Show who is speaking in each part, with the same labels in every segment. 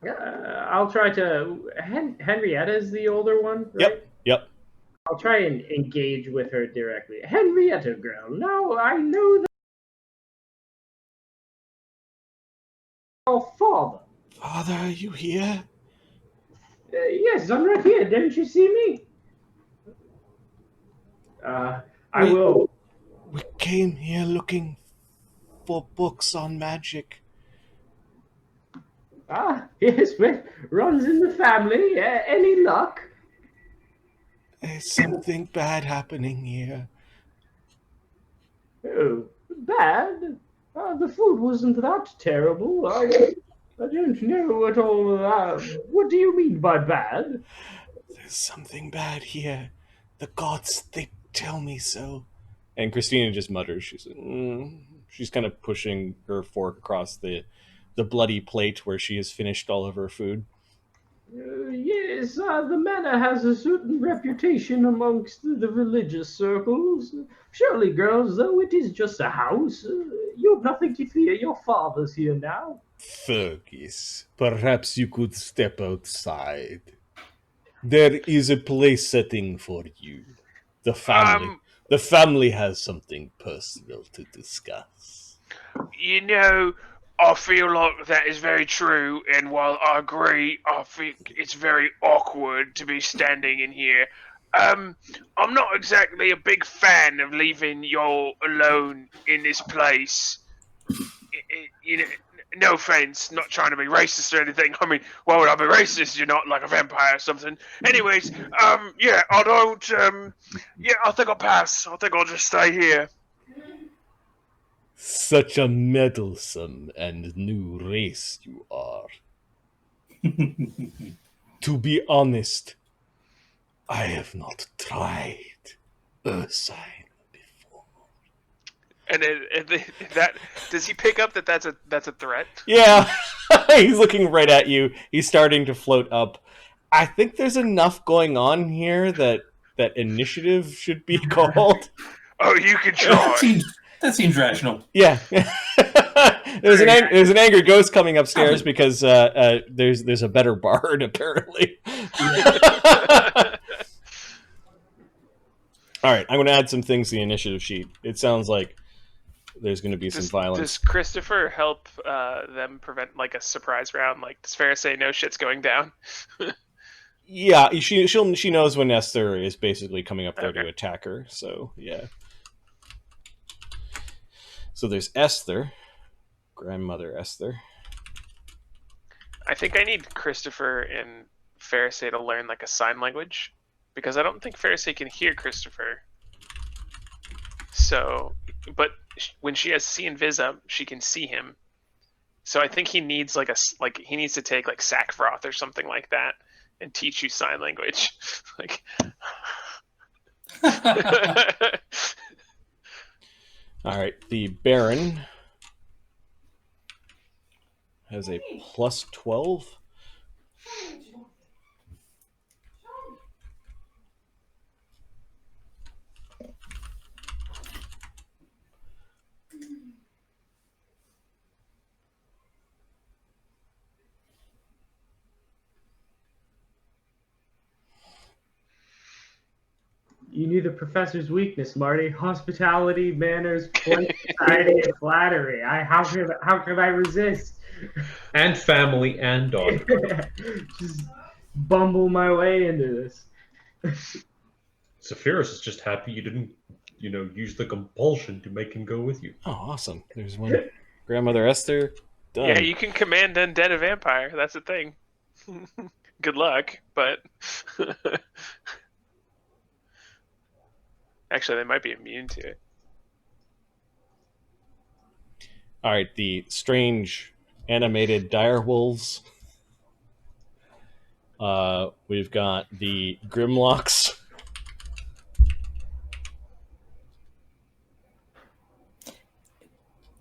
Speaker 1: I'll try to. Henrietta is the older one, right?
Speaker 2: Yep.
Speaker 1: I'll try and engage with her directly. Henrietta, girl. Now I know that your father.
Speaker 2: Father, are you here?
Speaker 1: Yes, I'm right here. Didn't you see me? I
Speaker 2: We
Speaker 1: will.
Speaker 2: we came here looking for books on magic.
Speaker 1: Yes, well, runs in the family. Any luck?
Speaker 2: There's something bad happening here.
Speaker 1: Oh, bad? The food wasn't that terrible. I don't know what all what do you mean by bad?
Speaker 2: There's something bad here. The gods, they tell me so. And Christina just mutters. She's kind of pushing her fork across the bloody plate where she has finished all of her food.
Speaker 1: Yes, the manor has a certain reputation amongst the religious circles. Surely, girls, though it is just a house, you've nothing to fear. Your father's here now.
Speaker 2: Thurgus, perhaps you could step outside. There is a place setting for you. The family.
Speaker 3: Um,
Speaker 2: The family has something personal to discuss.
Speaker 3: you know, I feel like that is very true, and while I agree, I think it's very awkward to be standing in here. I'm not exactly a big fan of leaving y'all alone in this place. You know, no offense, not trying to be racist or anything. I mean, why would I be racist? You're not like a vampire or something. Anyways, yeah, I don't, yeah, I think I'll pass. I think I'll just stay here.
Speaker 2: Such a meddlesome and new race you are. To be honest, I have not tried Ursine before.
Speaker 3: And that does he pick up that that's a threat?
Speaker 2: Yeah, he's looking right at you. He's starting to float up. I think there's enough going on here that initiative should be called.
Speaker 3: Oh, you can
Speaker 4: That
Speaker 3: try.
Speaker 4: seems rational.
Speaker 2: Yeah. there's an angry ghost coming upstairs because there's a better bard apparently. All right, I'm going to add some things to the initiative sheet. It sounds like there's going to be some violence.
Speaker 3: Does Christopher help them prevent like a surprise round? Like, does Fareosae know shit's going down?
Speaker 2: Yeah, she knows when Esther is basically coming up there to attack her. So yeah. So there's Esther, grandmother Esther.
Speaker 3: I think I need Christopher and Fareosae to learn like a sign language, because I don't think Fareosae can hear Christopher. So, but when she has see and vis up, she can see him. So I think he needs he needs to take like Sackfroth or something like that and teach you sign language. Like,
Speaker 2: all right, the Baron has a plus 12.
Speaker 1: You knew the professor's weakness, Marty. Hospitality, manners, polite society, and flattery. How could I resist?
Speaker 5: And family and daughter.
Speaker 1: Just bumble my way into this.
Speaker 5: Sephiroth is just happy you didn't, use the compulsion to make him go with you.
Speaker 2: Oh, awesome. There's one. Grandmother Esther. Done.
Speaker 3: yeah, you can command undead a vampire. That's the thing. Good luck, but actually, they might be immune to it.
Speaker 2: All right, the strange animated direwolves. We've got the Grimlocks.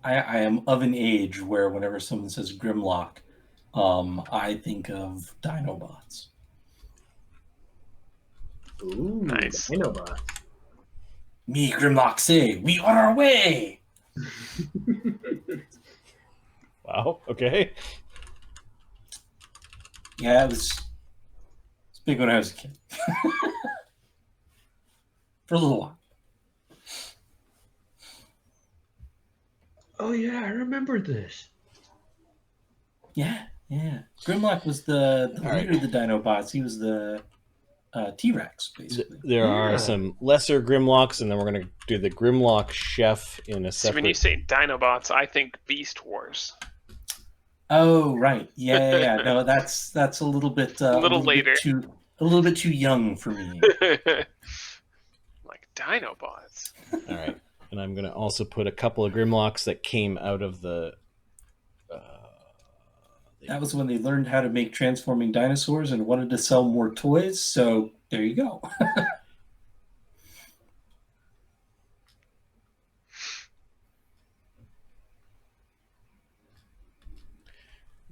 Speaker 4: I am of an age where whenever someone says Grimlock, I think of Dinobots.
Speaker 1: Ooh,
Speaker 3: Nice.
Speaker 1: Dinobots.
Speaker 4: Me, Grimlock, say, we on our way!
Speaker 2: Wow, okay.
Speaker 4: Yeah, it was big when I was a kid. For a little while.
Speaker 1: Oh yeah, I remember this.
Speaker 4: Yeah. Grimlock was the
Speaker 2: All
Speaker 4: leader
Speaker 2: right.
Speaker 4: of the Dinobots. He was the T-Rex, basically.
Speaker 2: There are
Speaker 1: Yeah.
Speaker 2: some lesser Grimlocks, and then we're going to do the Grimlock chef in a
Speaker 3: See, when you
Speaker 2: separate.
Speaker 3: say Dinobots, I think Beast Wars.
Speaker 4: Oh, right. Yeah. No, that's a little bit
Speaker 3: A little later.
Speaker 4: a little bit too young for me.
Speaker 3: Like Dinobots.
Speaker 2: All right. And I'm going to also put a couple of Grimlocks that came out of the.
Speaker 4: That was when they learned how to make transforming dinosaurs and wanted to sell more toys. So there you go.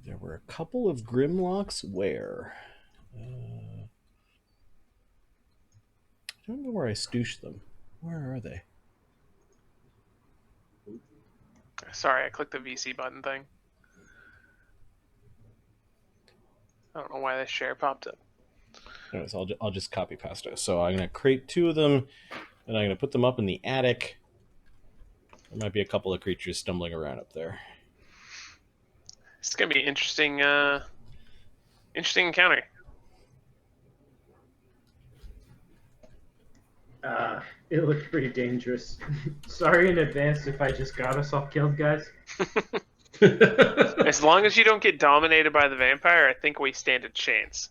Speaker 2: There were a couple of Grimlocks where. I don't know where I stooshed them. Where are they?
Speaker 3: Sorry, I clicked the VC button thing. I don't know why this share popped up.
Speaker 2: Anyways, I'll just copy pasta. So I'm going to create 2 of them, and I'm going to put them up in the attic. There might be a couple of creatures stumbling around up there.
Speaker 3: It's gonna be an interesting encounter.
Speaker 1: It looked pretty dangerous. Sorry in advance if I just got us all killed, guys.
Speaker 3: As long as you don't get dominated by the vampire, I think we stand a chance.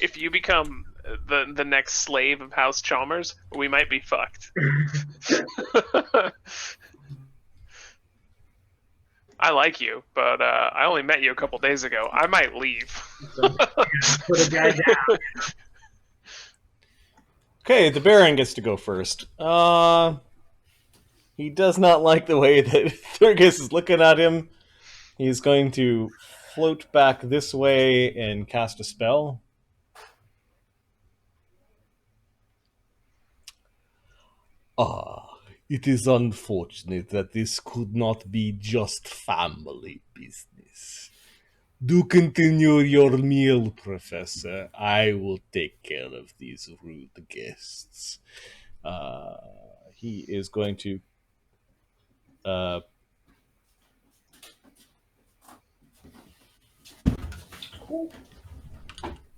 Speaker 3: If you become the next slave of House Chalmers, we might be fucked. I like you, but I only met you a couple days ago. I might leave.
Speaker 1: So, put a guy down.
Speaker 2: Okay, the Baron gets to go first. He does not like the way that Thurgus is looking at him. He's going to float back this way and cast a spell. It is unfortunate that this could not be just family business. Do continue your meal, Professor. I will take care of these rude guests. He is going to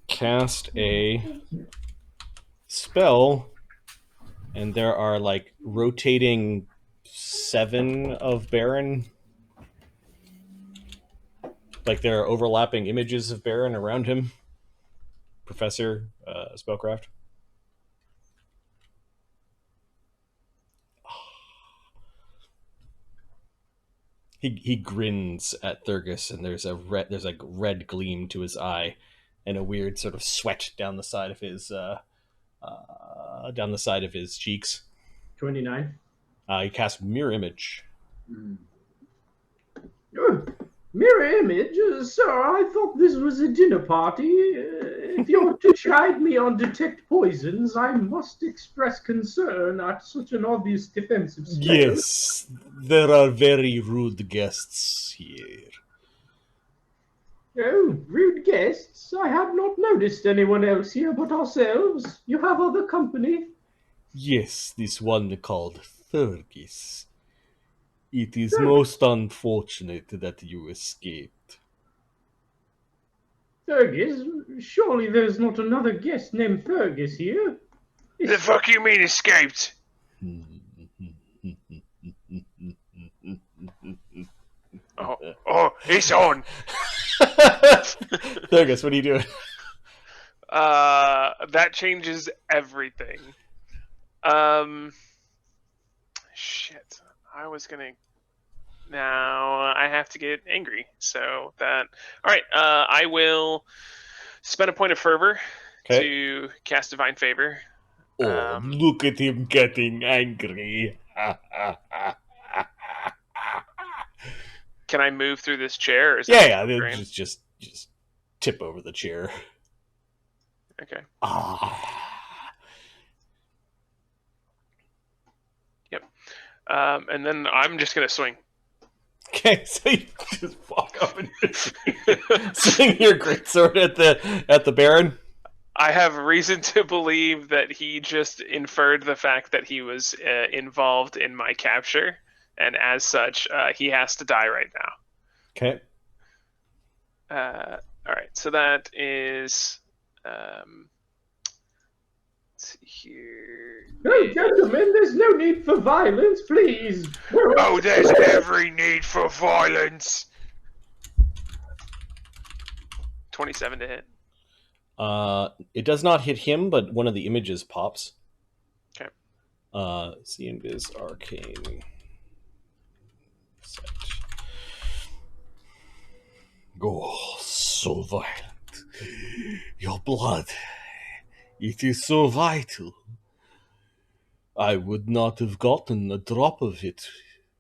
Speaker 2: cast a spell, and there are like rotating 7 of Baron. Like there are overlapping images of Baron around him. Professor Spellcraft. He grins at Thurgus, and there's like red gleam to his eye, and a weird sort of sweat down the side of his cheeks.
Speaker 1: 29.
Speaker 2: He casts Mirror Image.
Speaker 1: Mirror image? Sir, I thought this was a dinner party. If you're to chide me on detect poisons, I must express concern at such an obvious defensive spell.
Speaker 2: Yes, there are very rude guests here.
Speaker 1: Oh, rude guests? I had not noticed anyone else here but ourselves. You have other company?
Speaker 2: Yes, this one called Thurgus. It is most unfortunate that you escaped.
Speaker 1: Thurgus? Surely there's not another guest named Thurgus here?
Speaker 3: The fuck you mean escaped? Oh, it's on.
Speaker 2: Thurgus, what are you doing?
Speaker 3: That changes everything. Shit. I was gonna. Now I have to get angry. So that. All right. I will spend a point of fervor to cast Divine Favor.
Speaker 2: Oh, look at him getting angry.
Speaker 3: Can I move through this chair? Or is
Speaker 2: Yeah. Just tip over the chair.
Speaker 3: Okay. Yep. And then I'm just gonna swing.
Speaker 2: Okay, so you just walk up and swing your greatsword at the Baron.
Speaker 6: I have reason to believe that he just inferred the fact that he was involved in my capture, and as such, he has to die right now.
Speaker 2: Okay.
Speaker 6: All right, so that is. Let's see here.
Speaker 1: Oh, gentlemen, there's no need for violence, please.
Speaker 3: Oh, there's every need for violence.
Speaker 6: 27 to hit.
Speaker 2: It does not hit him, but one of the images pops.
Speaker 6: Okay.
Speaker 2: See Invis Arcane. Set. Go, so violent. Your blood. It is so vital. I would not have gotten a drop of it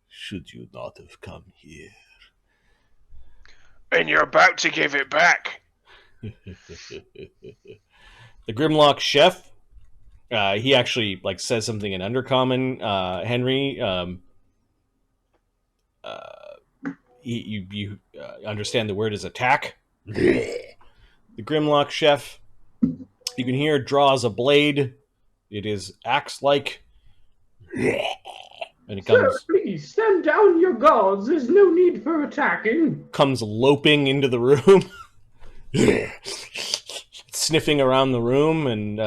Speaker 2: should you not have come here.
Speaker 3: And you're about to give it back.
Speaker 2: The Grimlock chef, he actually says something in Undercommon. Henry, you understand the word is attack. The Grimlock chef, you can hear, draws a blade. It is axe-like, and it
Speaker 1: Sir, please stand down your guards. There's no need for attacking.
Speaker 2: comes loping into the room. Sniffing around the room and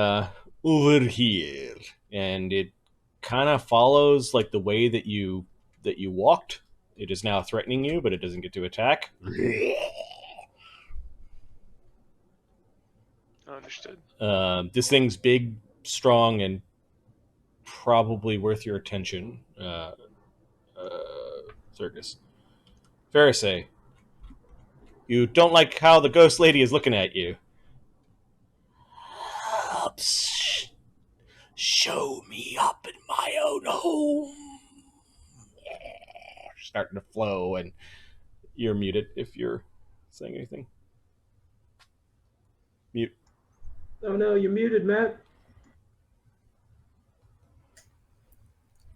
Speaker 2: over here, and it kind of follows the way that you walked. It is now threatening you, but it doesn't get to attack.
Speaker 6: Understood.
Speaker 2: This thing's big, strong, and probably worth your attention. Thurgus. Fareosae, you don't like how the ghost lady is looking at you. Show me up in my own home. Starting to flow, and you're muted if you're saying anything. Mute.
Speaker 1: Oh no, you're muted, Matt.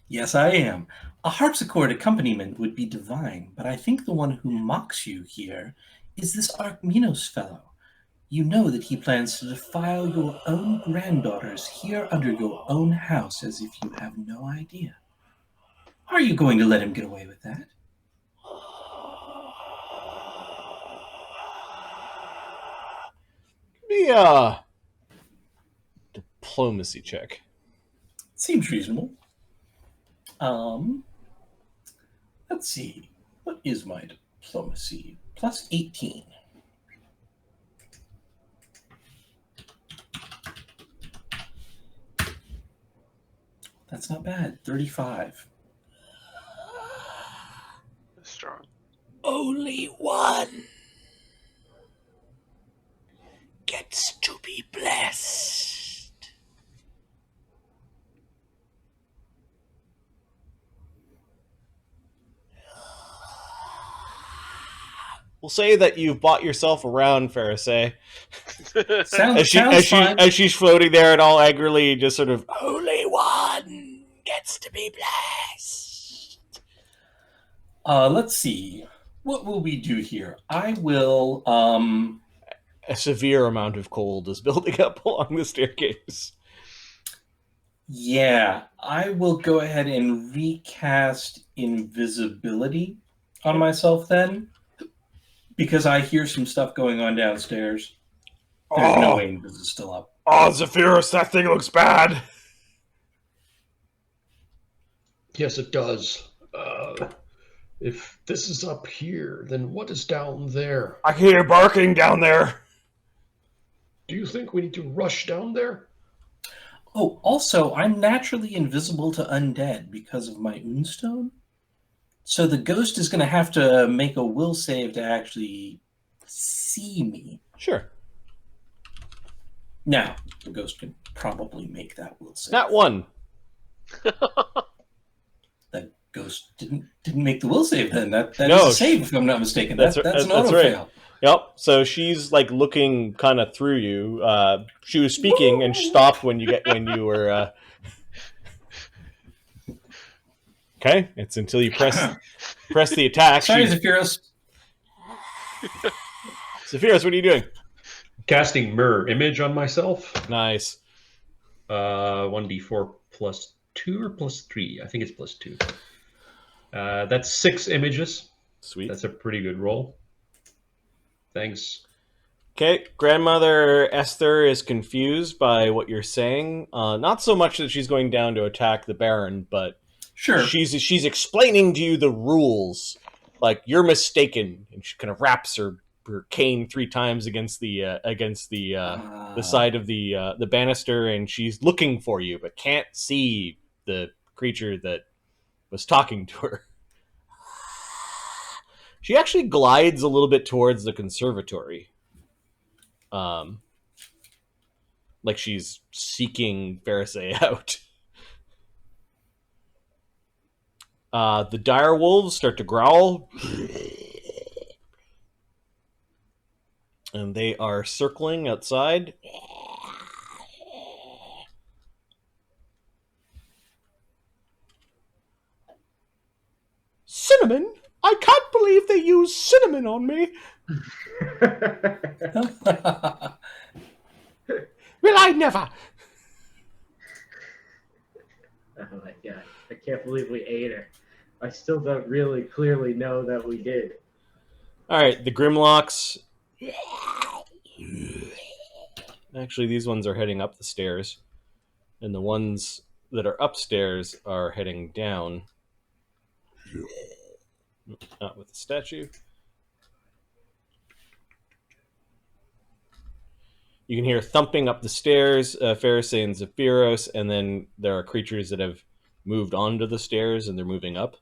Speaker 4: Yes, I am. A harpsichord accompaniment would be divine, but I think the one who mocks you here is this Archminos fellow. You know that he plans to defile your own granddaughters here under your own house as if you have no idea. Are you going to let him get away with that?
Speaker 2: Give me a diplomacy check.
Speaker 4: Seems reasonable. Let's see. What is my diplomacy? Plus 18. That's not bad. 35.
Speaker 6: Strong.
Speaker 2: Only one gets to be blessed. We'll say that you've bought yourself around, Fareosae.
Speaker 4: Sounds fine.
Speaker 2: As she's floating there and all angrily just sort of, only one gets to be blessed.
Speaker 4: Let's see. What will we do here? I will,
Speaker 2: A severe amount of cold is building up along the staircase.
Speaker 4: yeah, I will go ahead and recast invisibility on myself then, because I hear some stuff going on downstairs. There's no way Invis is still up.
Speaker 2: Oh, Zephyrus, that thing looks bad.
Speaker 5: Yes, it does. If this is up here, then what is down there?
Speaker 2: I hear barking down there.
Speaker 5: Do you think we need to rush down there?
Speaker 4: Oh, also, I'm naturally invisible to undead because of my Unstone. So the ghost is going to have to make a will save to actually see me.
Speaker 2: Sure.
Speaker 4: Now, the ghost can probably make that will save.
Speaker 2: Not one.
Speaker 4: The ghost didn't make the will save then. That is
Speaker 2: No,
Speaker 4: a save, if I'm not mistaken.
Speaker 2: that's
Speaker 4: That's an
Speaker 2: right.
Speaker 4: auto fail.
Speaker 2: Yep. So she's looking kind of through you. She was speaking and stopped when you were. Okay, it's until you press press the attack.
Speaker 4: Sorry, Zephyros.
Speaker 2: Zephyros, what are you doing?
Speaker 5: Casting mirror image on myself.
Speaker 2: Nice.
Speaker 5: 1d4 plus 2 or plus 3? I think it's plus 2. That's 6 images.
Speaker 2: Sweet.
Speaker 5: That's a pretty good roll. Thanks.
Speaker 2: Okay, grandmother Esther is confused by what you're saying. Not so much that she's going down to attack the Baron, but
Speaker 4: Sure.
Speaker 2: she's explaining to you the rules. Like, you're mistaken, and she kind of raps her cane 3 times against the side of the banister, and she's looking for you, but can't see the creature that was talking to her. She actually glides a little bit towards the conservatory. Like she's seeking Fareosae out. The dire wolves start to growl. And they are circling outside. Cinnamon? I can't believe they use cinnamon on me. Will I never?
Speaker 1: Oh my god. I can't believe we ate her. I still don't really clearly know that we did.
Speaker 2: Alright, the Grimlocks. Actually, these ones are heading up the stairs. And the ones that are upstairs are heading down. Not with the statue. You can hear thumping up the stairs, Fareosae and Zephyros, and then there are creatures that have moved onto the stairs and they're moving up.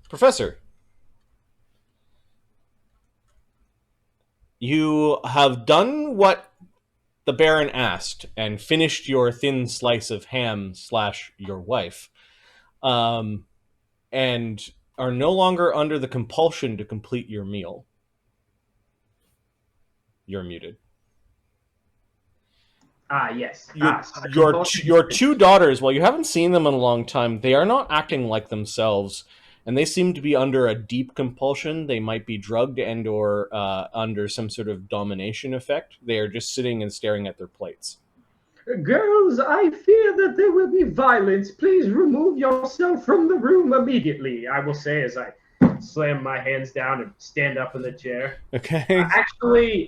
Speaker 2: Professor, you have done what the Baron asked and finished your thin slice of ham / your wife, and are no longer under the compulsion to complete your meal. You're muted.
Speaker 1: Yes.
Speaker 2: Your 2 daughters, while you haven't seen them in a long time, they are not acting like themselves, and they seem to be under a deep compulsion. They might be drugged and or under some sort of domination effect. They are just sitting and staring at their plates.
Speaker 1: Girls, I fear that there will be violence. Please remove yourself from the room immediately, I will say as I slam my hands down and stand up in the chair.
Speaker 2: Okay.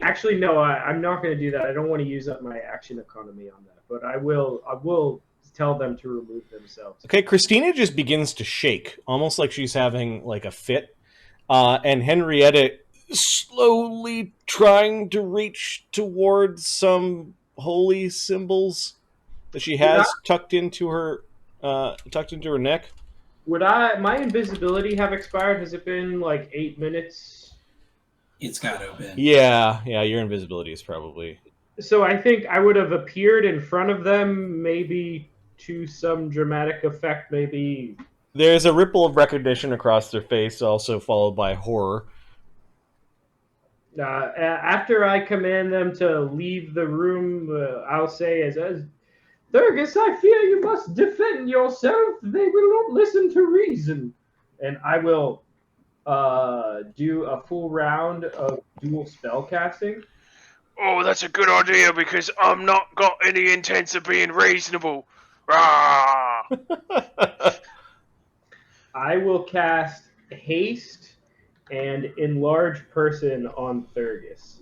Speaker 1: Actually, no, I'm not going to do that. I don't want to use up my action economy on that, but I will tell them to remove themselves.
Speaker 2: Okay, Christina just begins to shake, almost like she's having like a fit, and Henrietta slowly trying to reach towards some holy symbols that she has tucked into her neck.
Speaker 1: Would my invisibility have expired? Has it been like 8 minutes?
Speaker 4: It's got to have been.
Speaker 2: Yeah, your invisibility is probably...
Speaker 1: So I think I would have appeared in front of them, maybe to some dramatic effect, maybe...
Speaker 2: There's a ripple of recognition across their face, also followed by horror.
Speaker 1: After I command them to leave the room, I'll say as Thurgus, I fear you must defend yourself. They will not listen to reason. And I will do a full round of dual spell casting.
Speaker 3: Oh, that's a good idea because I'm not got any intents of being reasonable. Rah!
Speaker 1: I will cast Haste and Enlarge Person on Thurgus.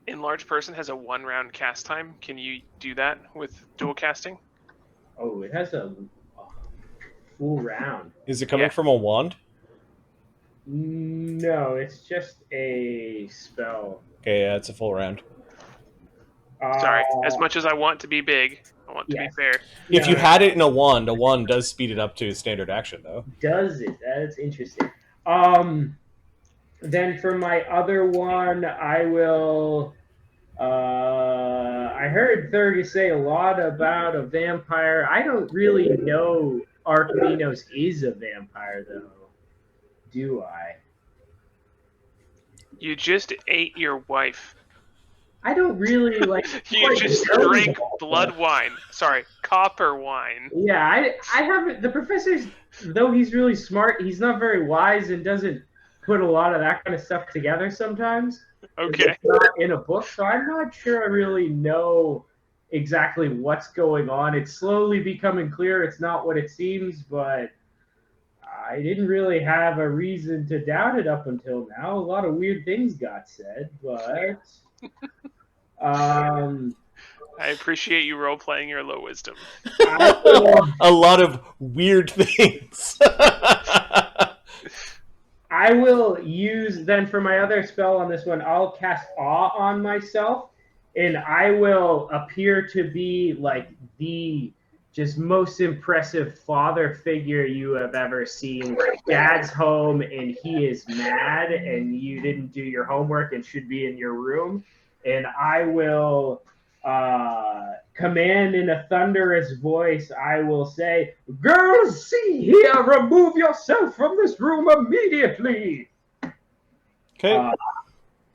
Speaker 6: Enlarged person has a 1-round cast time. Can you do that with dual casting?
Speaker 1: Oh, it has a full round.
Speaker 2: Is it coming from a wand?
Speaker 1: No, it's just a spell.
Speaker 2: Okay, yeah, it's a full round.
Speaker 6: Sorry, as much as I want to be big, I want to be fair.
Speaker 2: If you had it in a wand does speed it up to standard action, though.
Speaker 1: Does it? That's interesting. Then for my other one, I will... I heard Thurgus say a lot about a vampire. I don't really know Archiminos is a vampire, though. Do I?
Speaker 6: You just ate your wife.
Speaker 1: I don't really like.
Speaker 3: You just drink blood wine. Sorry, copper wine.
Speaker 1: Yeah, I haven't. The professor's, though he's really smart, he's not very wise and doesn't put a lot of that kind of stuff together sometimes.
Speaker 3: Okay.
Speaker 1: It's not in a book, so I'm not sure I really know exactly what's going on. It's slowly becoming clear it's not what it seems, but I didn't really have a reason to doubt it up until now. A lot of weird things got said, but
Speaker 3: I appreciate you role playing your low wisdom.
Speaker 2: A lot of weird things.
Speaker 1: I will use then for my other spell on this one, I'll cast awe on myself, and I will appear to be like the just most impressive father figure you have ever seen. Dad's home and he is mad and you didn't do your homework and should be in your room. And I will command in a thunderous voice, I will say, "Girls, see here, remove yourself from this room immediately."
Speaker 2: Okay.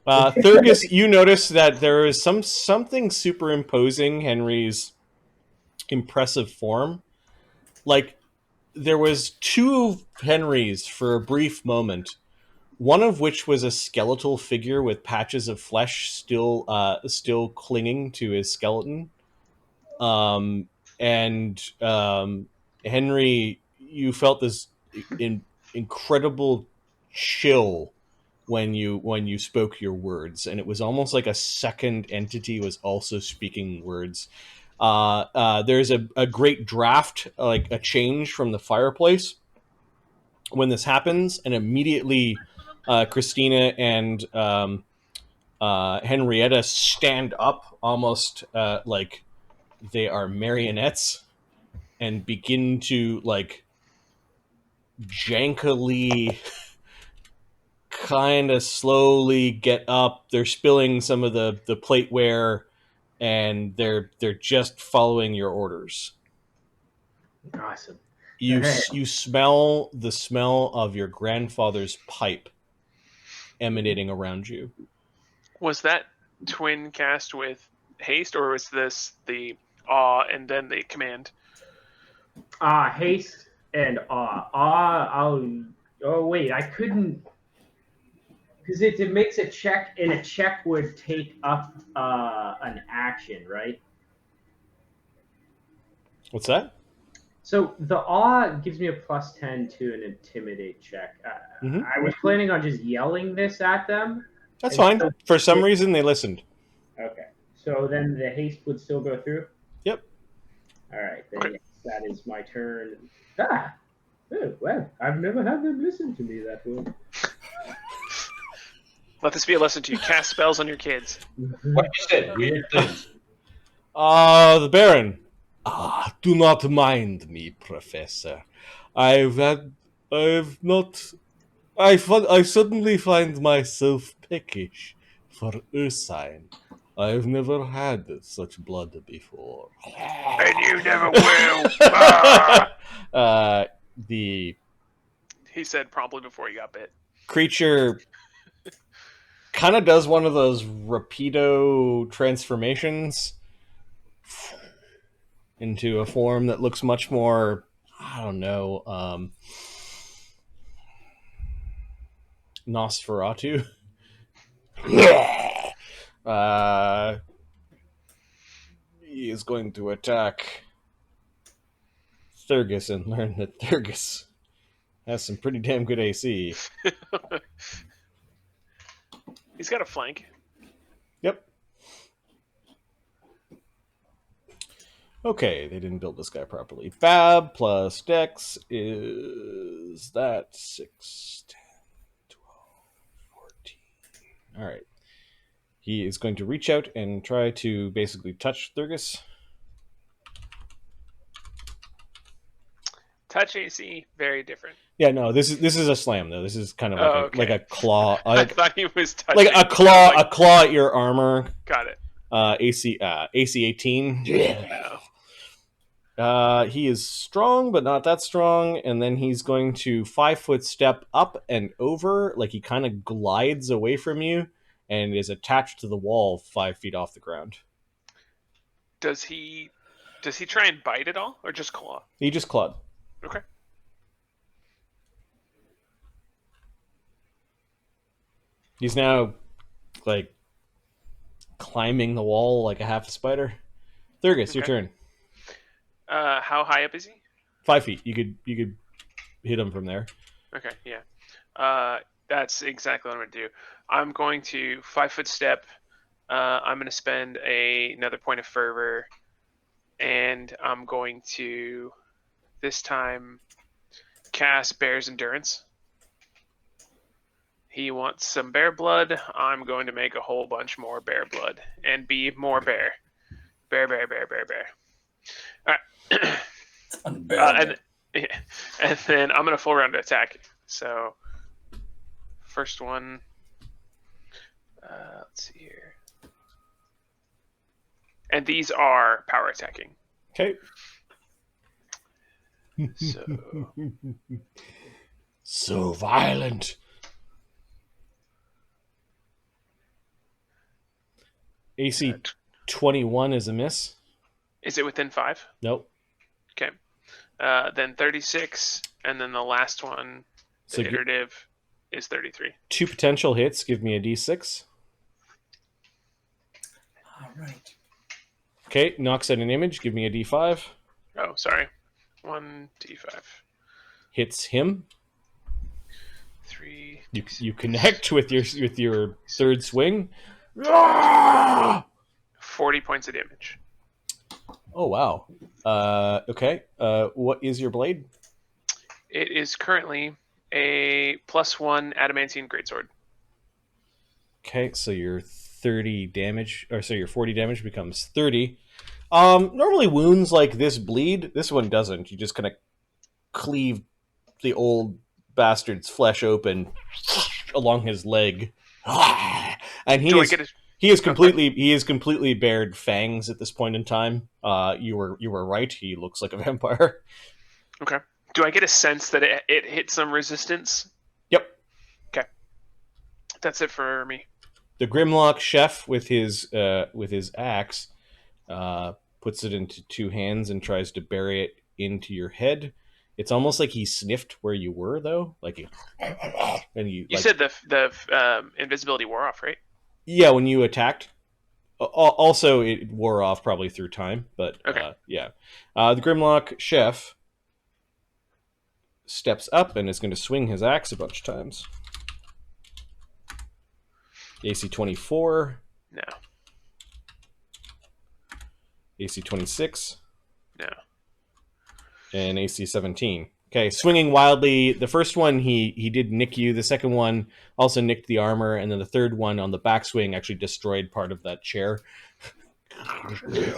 Speaker 2: Thurgus, you notice that there is something superimposing Henry's impressive form. Like, there was two Henrys for a brief moment, one of which was a skeletal figure with patches of flesh still clinging to his skeleton. Henry, you felt this incredible chill when you spoke your words, and it was almost like a second entity was also speaking words. There's a great draft, like a change from the fireplace when this happens, and immediately Christina and Henrietta stand up almost like they are marionettes and begin to like jankily kind of slowly get up. They're spilling some of the plateware, and they're just following your orders.
Speaker 1: Awesome.
Speaker 2: You smell the smell of your grandfather's pipe emanating around you.
Speaker 3: Was that twin cast with haste, or was this the awe and then the command?
Speaker 1: Haste and awe. Oh wait, I couldn't, because it makes a check, and a check would take up an action, right?
Speaker 2: What's that?
Speaker 1: So the awe gives me a +10 to an intimidate check. I was planning on just yelling this at them.
Speaker 2: That's fine.
Speaker 1: So,
Speaker 2: for some reason, they listened.
Speaker 1: Okay. So then the haste would still go through?
Speaker 2: Yep.
Speaker 1: All right. Then yes, that is my turn. Oh, well, I've never had them listen to me that way.
Speaker 3: Let this be a lesson to you. Cast spells on your kids.
Speaker 5: What you said, weird things.
Speaker 2: The Baron. Do not mind me, Professor. I suddenly find myself peckish for Ursine. I've never had such blood before.
Speaker 3: And you never will. He said promptly before he got bit.
Speaker 2: Creature kind of does one of those rapido transformations into a form that looks much more, I don't know, Nosferatu. He is going to attack Thurgus and learn that Thurgus has some pretty damn good AC.
Speaker 3: He's got a flank.
Speaker 2: Yep. Okay, they didn't build this guy properly. Fab plus Dex is that 6, 10, 12, 14. All right. He is going to reach out and try to basically touch Thurgus.
Speaker 3: Touch AC, very different.
Speaker 2: Yeah, no, this is a slam though. This is kind of like, like a claw.
Speaker 3: I thought he was touching.
Speaker 2: Like a claw at your armor.
Speaker 3: Got it.
Speaker 2: AC 18.
Speaker 3: Yeah.
Speaker 2: He is strong, but not that strong. And then he's going to 5-foot step up and over, like he kind of glides away from you and is attached to the wall 5 feet off the ground.
Speaker 6: Does he try and bite at all, or just claw?
Speaker 2: He just clawed.
Speaker 6: Okay.
Speaker 2: He's now like climbing the wall like a half a spider. Thurgus, your turn.
Speaker 6: How high up is he?
Speaker 2: 5 feet. You could hit him from there.
Speaker 6: Okay, yeah. That's exactly what I'm going to do. I'm going to 5-foot step. I'm going to spend another point of fervor, and I'm going to this time cast Bear's Endurance. He wants some bear blood. I'm going to make a whole bunch more bear blood and be more bear. Bear. All right.
Speaker 4: Unbearable.
Speaker 6: And then I'm going to full round attack. So, first one. Let's see here. And these are power attacking.
Speaker 2: Okay.
Speaker 6: So,
Speaker 2: So violent. AC 21 is a miss.
Speaker 6: is it within 5?
Speaker 2: Nope.
Speaker 6: Okay. Then 36, and then the last one, the
Speaker 2: So
Speaker 6: iterative, is 33.
Speaker 2: 2 potential hits. Give me a d6.
Speaker 4: All right.
Speaker 2: Okay, knocks out an image. Give me a d5.
Speaker 6: Oh, sorry. 1d5.
Speaker 2: Hits him.
Speaker 6: 3.
Speaker 2: You connect with your third swing.
Speaker 6: 40 points of damage.
Speaker 2: Oh wow. Okay. What is your blade?
Speaker 6: It is currently a +1 adamantine greatsword.
Speaker 2: Okay, so your 30 damage, or so your 40 damage becomes 30. Normally wounds like this bleed. This one doesn't. You just kind of cleave the old bastard's flesh open along his leg, and he is completely bared fangs at this point in time. You were right. He looks like a vampire.
Speaker 6: Okay. Do I get a sense that it hit some resistance?
Speaker 2: Yep.
Speaker 6: Okay. That's it for me.
Speaker 2: The Grimlock chef with his axe puts it into 2 hands and tries to bury it into your head. It's almost like he sniffed where you were, though. Like, and you
Speaker 6: said the invisibility wore off, right?
Speaker 2: Yeah, when you attacked. Also, it wore off probably through time, but
Speaker 6: okay.
Speaker 2: Yeah. The Grimlock chef steps up and is going to swing his axe a bunch of times. AC 24.
Speaker 6: No.
Speaker 2: AC 26.
Speaker 6: No.
Speaker 2: And AC 17. Okay, swinging wildly. The first one, he did nick you. The second one also nicked the armor. And then the third one on the backswing actually destroyed part of that chair.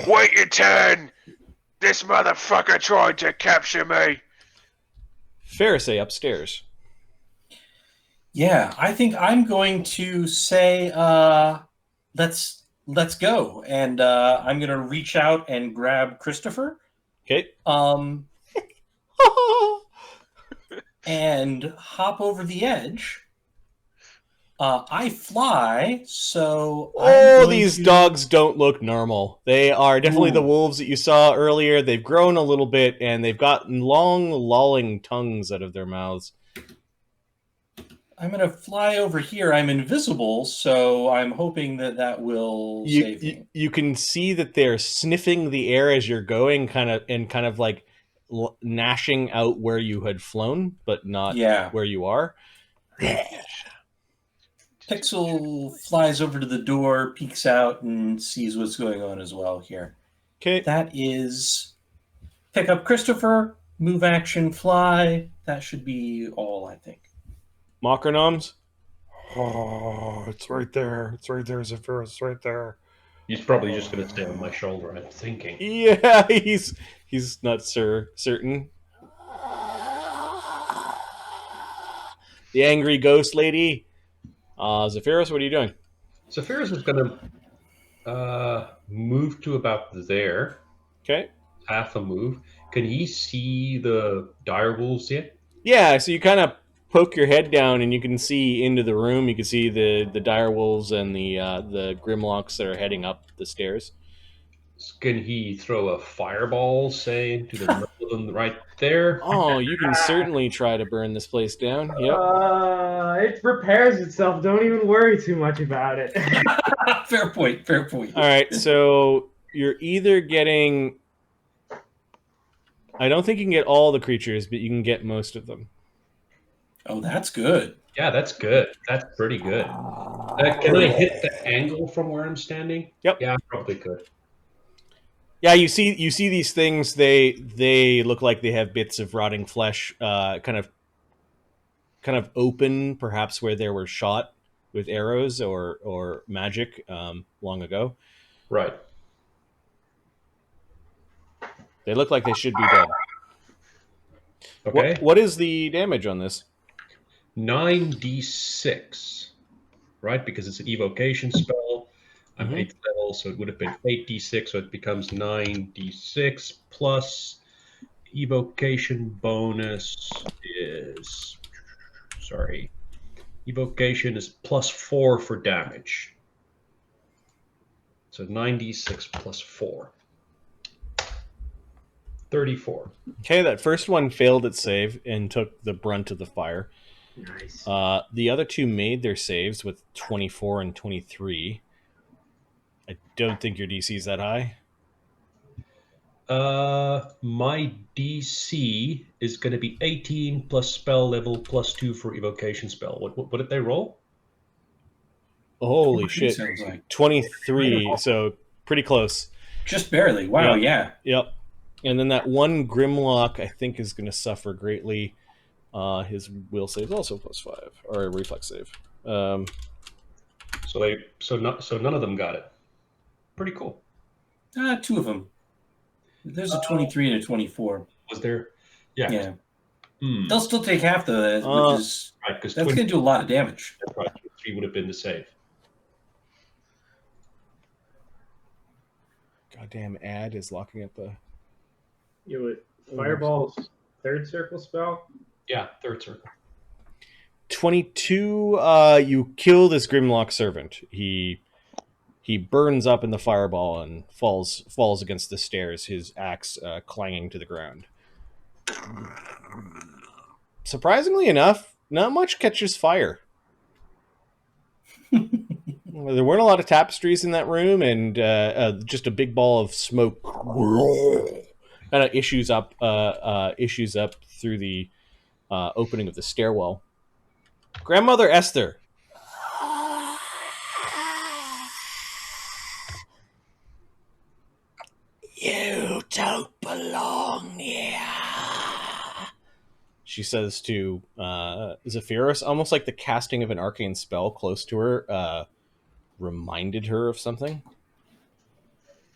Speaker 3: Wait your turn! This motherfucker tried to capture me!
Speaker 2: Fareosae upstairs.
Speaker 4: Yeah, I think I'm going to say let's go, and I'm going to reach out and grab Christopher.
Speaker 2: Okay.
Speaker 4: And hop over the edge. I fly, so
Speaker 2: these dogs don't look normal. They are definitely the wolves that you saw earlier. They've grown a little bit, and they've got long, lolling tongues out of their mouths.
Speaker 4: I'm going to fly over here. I'm invisible, so I'm hoping that will save me.
Speaker 2: You can see that they're sniffing the air as you're going, kind of like gnashing out where you had flown, but not where you are.
Speaker 4: Pixel flies over to the door, peeks out, and sees what's going on as well here.
Speaker 2: Okay.
Speaker 4: That is pick up Christopher, move action, fly. That should be all, I think.
Speaker 2: Macronoms? Oh, it's right there. It's right there, Zephyrus. It's right there.
Speaker 5: He's probably just going to stay on my shoulder, I'm thinking.
Speaker 2: Yeah, he's not certain. The angry ghost lady. Zephyrus, what are you doing?
Speaker 5: Zephyrus is going to move to about there.
Speaker 2: Okay.
Speaker 5: Half a move. Can he see the dire wolves yet?
Speaker 2: Yeah, so you kind of poke your head down, and you can see into the room. You can see the dire wolves and the Grimlocks that are heading up the stairs.
Speaker 5: Can he throw a fireball, say, into the middle of them right there?
Speaker 2: Oh, you can certainly try to burn this place down. Yep.
Speaker 1: It repairs itself. Don't even worry too much about it.
Speaker 4: Fair point. Fair point.
Speaker 2: All right, so you're either getting... I don't think you can get all the creatures, but you can get most of them.
Speaker 4: Oh, that's good.
Speaker 5: Yeah, that's good. That's pretty good. Can I hit the angle from where I'm standing?
Speaker 2: Yep.
Speaker 5: Yeah, I probably could.
Speaker 2: Yeah, you see these things. They look like they have bits of rotting flesh, kind of open, perhaps where they were shot with arrows or magic long ago.
Speaker 5: Right.
Speaker 2: They look like they should be dead.
Speaker 5: Okay.
Speaker 2: What is the damage on this?
Speaker 5: 9d6. Right, because it's an evocation spell. I'm 8th level, so it would have been 8d6, so it becomes 9d6 plus evocation bonus is... Sorry. Evocation is +4 for damage. So 9d6 plus 4. 34.
Speaker 2: Okay, that first one failed its save and took the brunt of the fire.
Speaker 1: Nice.
Speaker 2: The other two made their saves with 24 and 23. I don't think your DC is that high.
Speaker 5: My DC is going to be 18 plus spell level plus 2 for evocation spell. What did they roll?
Speaker 2: Holy shit.
Speaker 4: Sounds like
Speaker 2: 23, so pretty close.
Speaker 4: just barely. Wow. Yeah.
Speaker 2: Yep. And then that one Grimlock, I think, is going to suffer greatly. His will save is also +5, or a reflex save.
Speaker 5: So none of them got it. Pretty cool.
Speaker 4: Two of them. There's a 23 and a 24.
Speaker 5: Was there? Yeah.
Speaker 4: Yeah.
Speaker 5: Hmm.
Speaker 4: They'll still take half the, which is
Speaker 5: Right, because
Speaker 4: that's going to do a lot of damage.
Speaker 5: That's right. 3 would have been the save.
Speaker 2: Goddamn ad is locking up the...
Speaker 1: Fireball's third circle spell?
Speaker 5: Yeah, third circle.
Speaker 2: 22, you kill this Grimlock servant. He burns up in the fireball and falls against the stairs, his axe clanging to the ground. Surprisingly enough, not much catches fire. There weren't a lot of tapestries in that room, and just a big ball of smoke kind of issues up through the opening of the stairwell. Grandmother Esther. You don't belong here, she says to Zephyros, almost like the casting of an arcane spell close to her reminded her of something.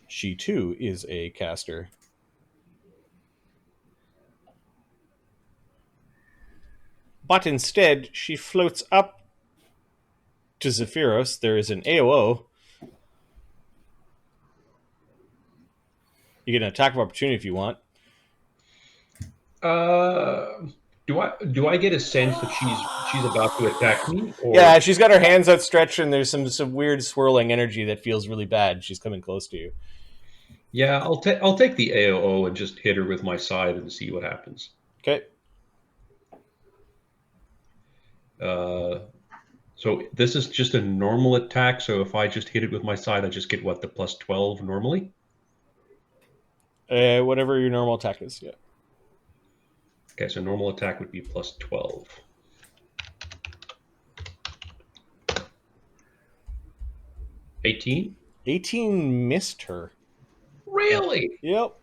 Speaker 2: She, too, is a caster. But instead, she floats up to Zephyros. There is an AOO. You get an attack of opportunity if you want.
Speaker 5: Do I get a sense that she's about to attack me? Or...
Speaker 2: Yeah, she's got her hands outstretched, and there's some weird swirling energy that feels really bad. She's coming close to you.
Speaker 5: Yeah, I'll take the AOO and just hit her with my scythe and see what happens.
Speaker 2: Okay.
Speaker 5: So this is just a normal attack. So if I just hit it with my scythe, I just get what, the +12 normally?
Speaker 2: Whatever your normal attack is, yeah.
Speaker 5: Okay, so normal attack would be +12. $18?
Speaker 2: 18 missed her.
Speaker 5: Really?
Speaker 2: Yep.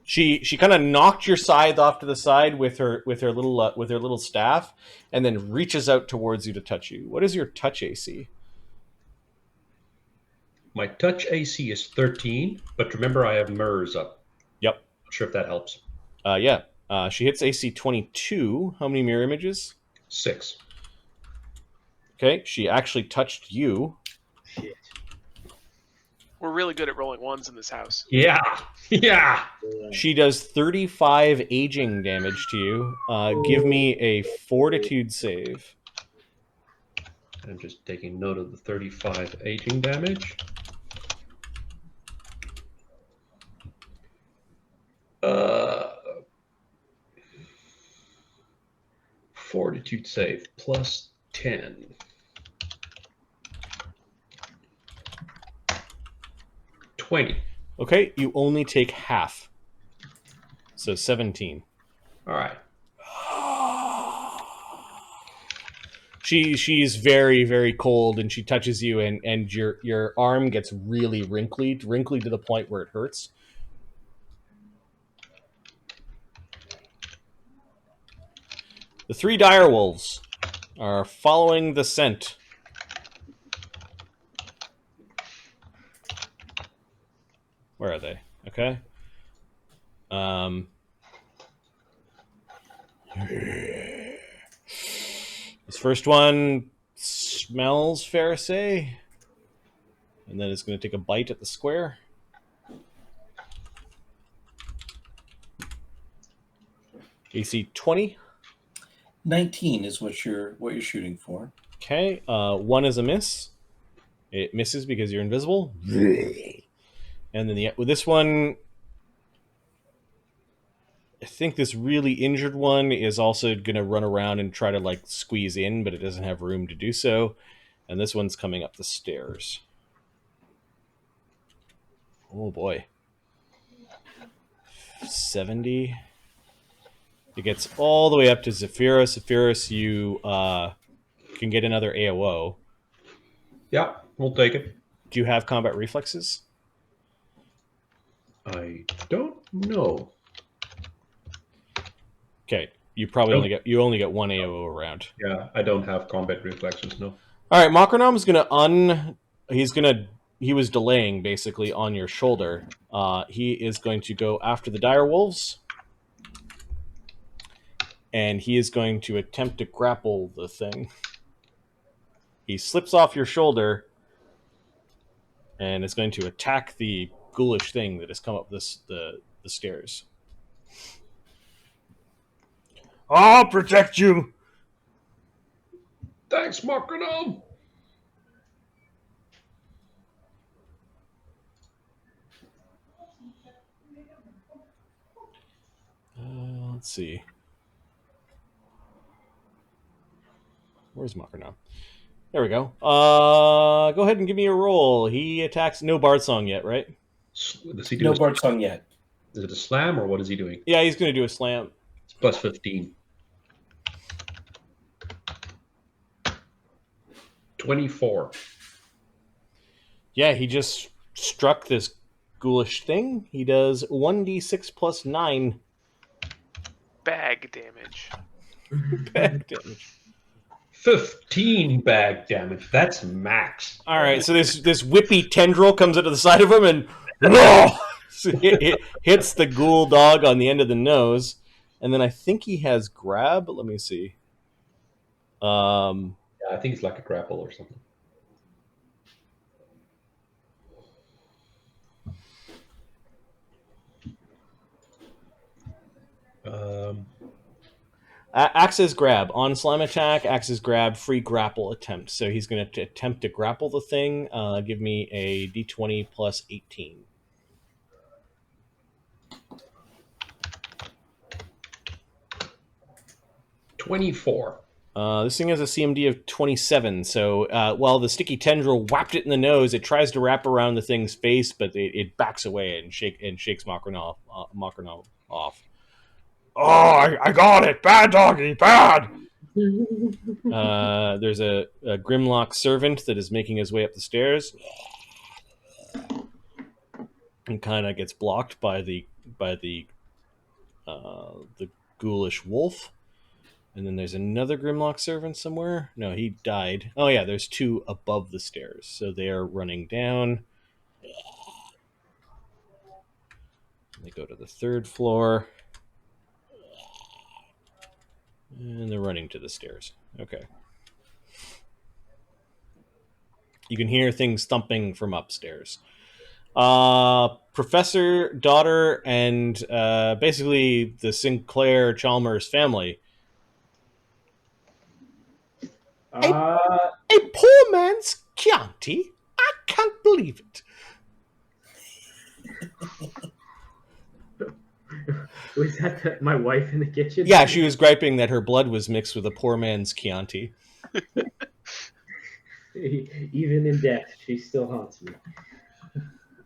Speaker 2: She kind of knocked your scythe off to the side with her little staff, and then reaches out towards you to touch you. What is your touch AC?
Speaker 5: My touch AC is 13, but remember I have mirrors up.
Speaker 2: Yep.
Speaker 5: Not sure if that helps.
Speaker 2: Yeah. She hits AC 22. How many mirror images?
Speaker 5: 6.
Speaker 2: Okay. She actually touched you.
Speaker 1: Shit.
Speaker 6: We're really good at rolling ones in this house.
Speaker 5: Yeah. Yeah.
Speaker 2: She does 35 aging damage to you. Give me a fortitude save.
Speaker 5: I'm just taking note of the 35 aging damage. Fortitude save plus 10. 20.
Speaker 2: Okay, you only take half. So 17.
Speaker 5: All right.
Speaker 2: She's very, very cold, and she touches you, and your arm gets really wrinkly to the point where it hurts. The 3 dire wolves are following the scent. Where are they? Okay. This first one smells Fareosae, and then it's going to take a bite at the square. AC 20.
Speaker 4: 19 is what you're shooting for.
Speaker 2: Okay. 1 is a miss. It misses because you're invisible. And then with this one, I think this really injured one is also going to run around and try to like squeeze in, but it doesn't have room to do so. And this one's coming up the stairs. Oh boy. 70. It gets all the way up to Zephyros. Zephyros, you can get another AOO.
Speaker 5: Yeah, we'll take it.
Speaker 2: Do you have combat reflexes?
Speaker 5: I don't know.
Speaker 2: Okay, you probably only get 1 AOO around.
Speaker 5: Yeah, I don't have combat reflexes, no.
Speaker 2: All right, Makronom's he was delaying basically on your shoulder. He is going to go after the dire wolves, and he is going to attempt to grapple the thing. He slips off your shoulder and is going to attack the ghoulish thing that has come up the stairs. I'll protect you.
Speaker 5: Thanks, Makronom.
Speaker 2: Let's see. Where's Makronom? There we go. Go ahead and give me a roll. He attacks. No Bard Song yet, right?
Speaker 5: Does he do
Speaker 4: No Bard Song yet.
Speaker 5: Is it a slam or what is he doing?
Speaker 2: Yeah, he's going to do a slam.
Speaker 5: It's plus 15. 24.
Speaker 2: Yeah, he just struck this ghoulish thing. He does 1d6 plus 9
Speaker 6: Bag damage.
Speaker 2: bag damage.
Speaker 5: 15 bag damage. That's max.
Speaker 2: All right, so this whippy tendril comes out of the side of him and so it hits the ghoul dog on the end of the nose, and then I think he has grab. Let me see.
Speaker 5: Yeah, I think it's like a grapple or something.
Speaker 2: Axe's grab on slam attack. Axe's grab free grapple attempt. So he's going to attempt to grapple the thing. Give me a d20 plus 18.
Speaker 5: $24.
Speaker 2: This thing has a CMD of 27, so while the sticky tendril whapped it in the nose, it tries to wrap around the thing's face, but it backs away and shakes Makronom off. Oh, I got it! Bad doggy, bad! There's a Grimlock servant that is making his way up the stairs and kind of gets blocked by the ghoulish wolf. And then there's another Grimlock servant somewhere. No, he died. Oh yeah, there's 2 above the stairs. So they are running down. They go to the 3rd floor. And they're running to the stairs. Okay. You can hear things thumping from upstairs. Professor, daughter, and basically the Sinclair Chalmers family.
Speaker 1: Uh,
Speaker 2: A poor man's Chianti? I can't believe it.
Speaker 1: was that my wife in the kitchen?
Speaker 2: Yeah, she was griping that her blood was mixed with a poor man's Chianti.
Speaker 1: Even in death, she still haunts me.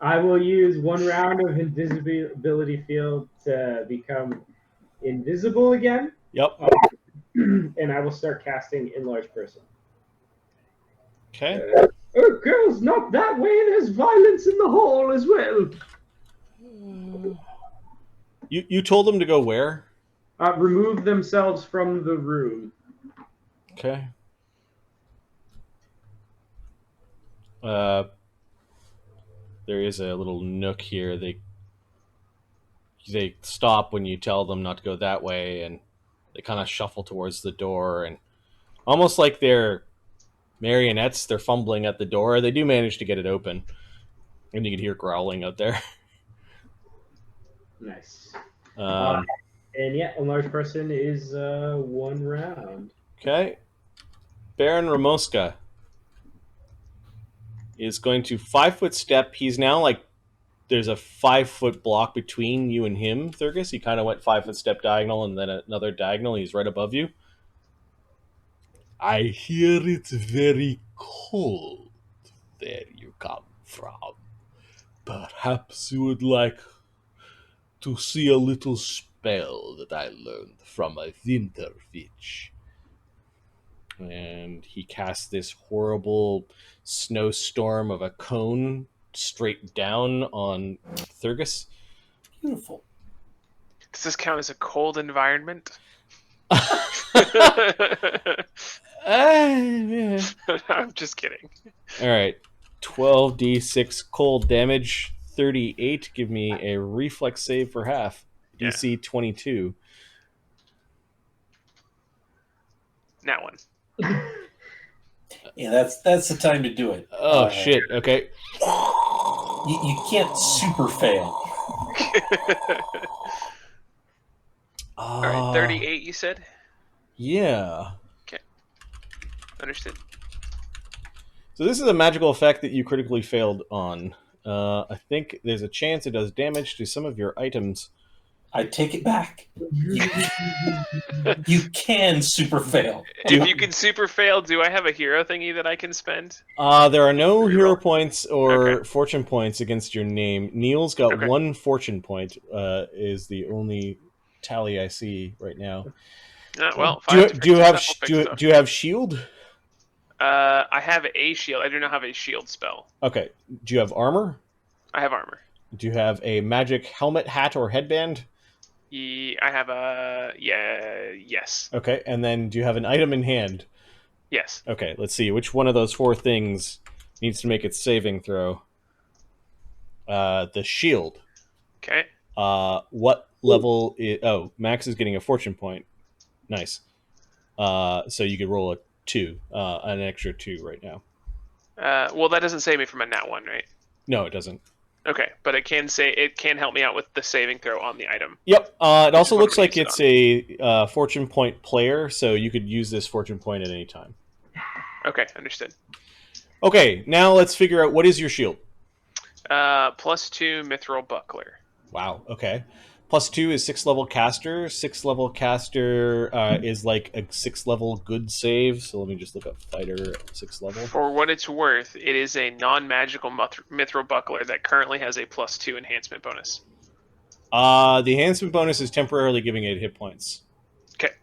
Speaker 1: I will use 1 round of invisibility field to become invisible again,
Speaker 2: Yep.
Speaker 1: and I will start casting Enlarged Person.
Speaker 2: Okay.
Speaker 1: Oh, girls, not that way. There's violence in the hall as well.
Speaker 2: You told them to go where?
Speaker 1: Remove themselves from the room.
Speaker 2: Okay. There is a little nook here. They stop when you tell them not to go that way, and they kind of shuffle towards the door, and almost like they're marionettes. They're fumbling at the door. They do manage to get it open, and you can hear growling out there.
Speaker 1: Nice.
Speaker 2: Um,
Speaker 1: And yeah, Enlarged Person is 1 round.
Speaker 2: okay. Baron Ramoska is going to 5-foot step. He's now like there's a 5-foot block between you and him, Thurgus. He kind of went 5-foot step diagonal and then another diagonal. He's right above you. I hear it's very cold where you come from. Perhaps you would like to see a little spell that I learned from a winter witch. And he casts this horrible snowstorm of a cone straight down on Thurgus.
Speaker 4: Beautiful.
Speaker 6: Does this count as a cold environment?
Speaker 2: Yeah.
Speaker 6: I'm just kidding.
Speaker 2: All right. 12d6 cold damage, 38. Give me a reflex save for half. DC 22.
Speaker 6: That one.
Speaker 4: Yeah, that's the time to do it.
Speaker 2: Oh, shit. Okay.
Speaker 4: You can't super fail.
Speaker 6: All right, 38 you said?
Speaker 2: Yeah.
Speaker 6: Okay. Understood.
Speaker 2: So this is a magical effect that you critically failed on. I think there's a chance it does damage to some of your items.
Speaker 4: I take it back. You can super fail.
Speaker 6: If you can super fail, do I have a hero thingy that I can spend?
Speaker 2: There are no
Speaker 6: Reroll.
Speaker 2: hero points or
Speaker 6: Okay.
Speaker 2: fortune points against your name. Neil's got
Speaker 6: Okay.
Speaker 2: 1 fortune point, is the only tally I see right now.
Speaker 6: Well,
Speaker 2: Do you
Speaker 6: 5
Speaker 2: have
Speaker 6: I'll fix
Speaker 2: do
Speaker 6: stuff.
Speaker 2: you have shield?
Speaker 6: I have a shield. I do not have a shield spell.
Speaker 2: Okay. Do you have armor?
Speaker 6: I have armor.
Speaker 2: Do you have a magic helmet, hat, or headband?
Speaker 6: I have a yes.
Speaker 2: Okay. And then do you have an item in hand?
Speaker 6: Yes.
Speaker 2: Okay. Let's see. Which one of those 4 things needs to make its saving throw? The shield.
Speaker 6: Okay.
Speaker 2: What level is... Oh, Max is getting a fortune point. Nice. So you could roll a 2, an extra 2 right now.
Speaker 6: Well, that doesn't save me from a nat 1, right?
Speaker 2: No, it doesn't.
Speaker 6: Okay, but it can help me out with the saving throw on the item.
Speaker 2: Yep. It also
Speaker 6: what
Speaker 2: looks
Speaker 6: I'm
Speaker 2: like
Speaker 6: gonna
Speaker 2: it's
Speaker 6: use
Speaker 2: a fortune point player, so you could use this fortune point at any time.
Speaker 6: Okay, understood.
Speaker 2: Okay, now let's figure out what is your shield.
Speaker 6: +2 mithril buckler.
Speaker 2: Wow. Okay. +2 is 6th level caster. 6th level caster is like a 6th level good save. So let me just look up fighter 6th level.
Speaker 6: For what it's worth, it is a non-magical mithril buckler that currently has a +2 enhancement bonus.
Speaker 2: The enhancement bonus is temporarily giving it hit points.
Speaker 6: Okay.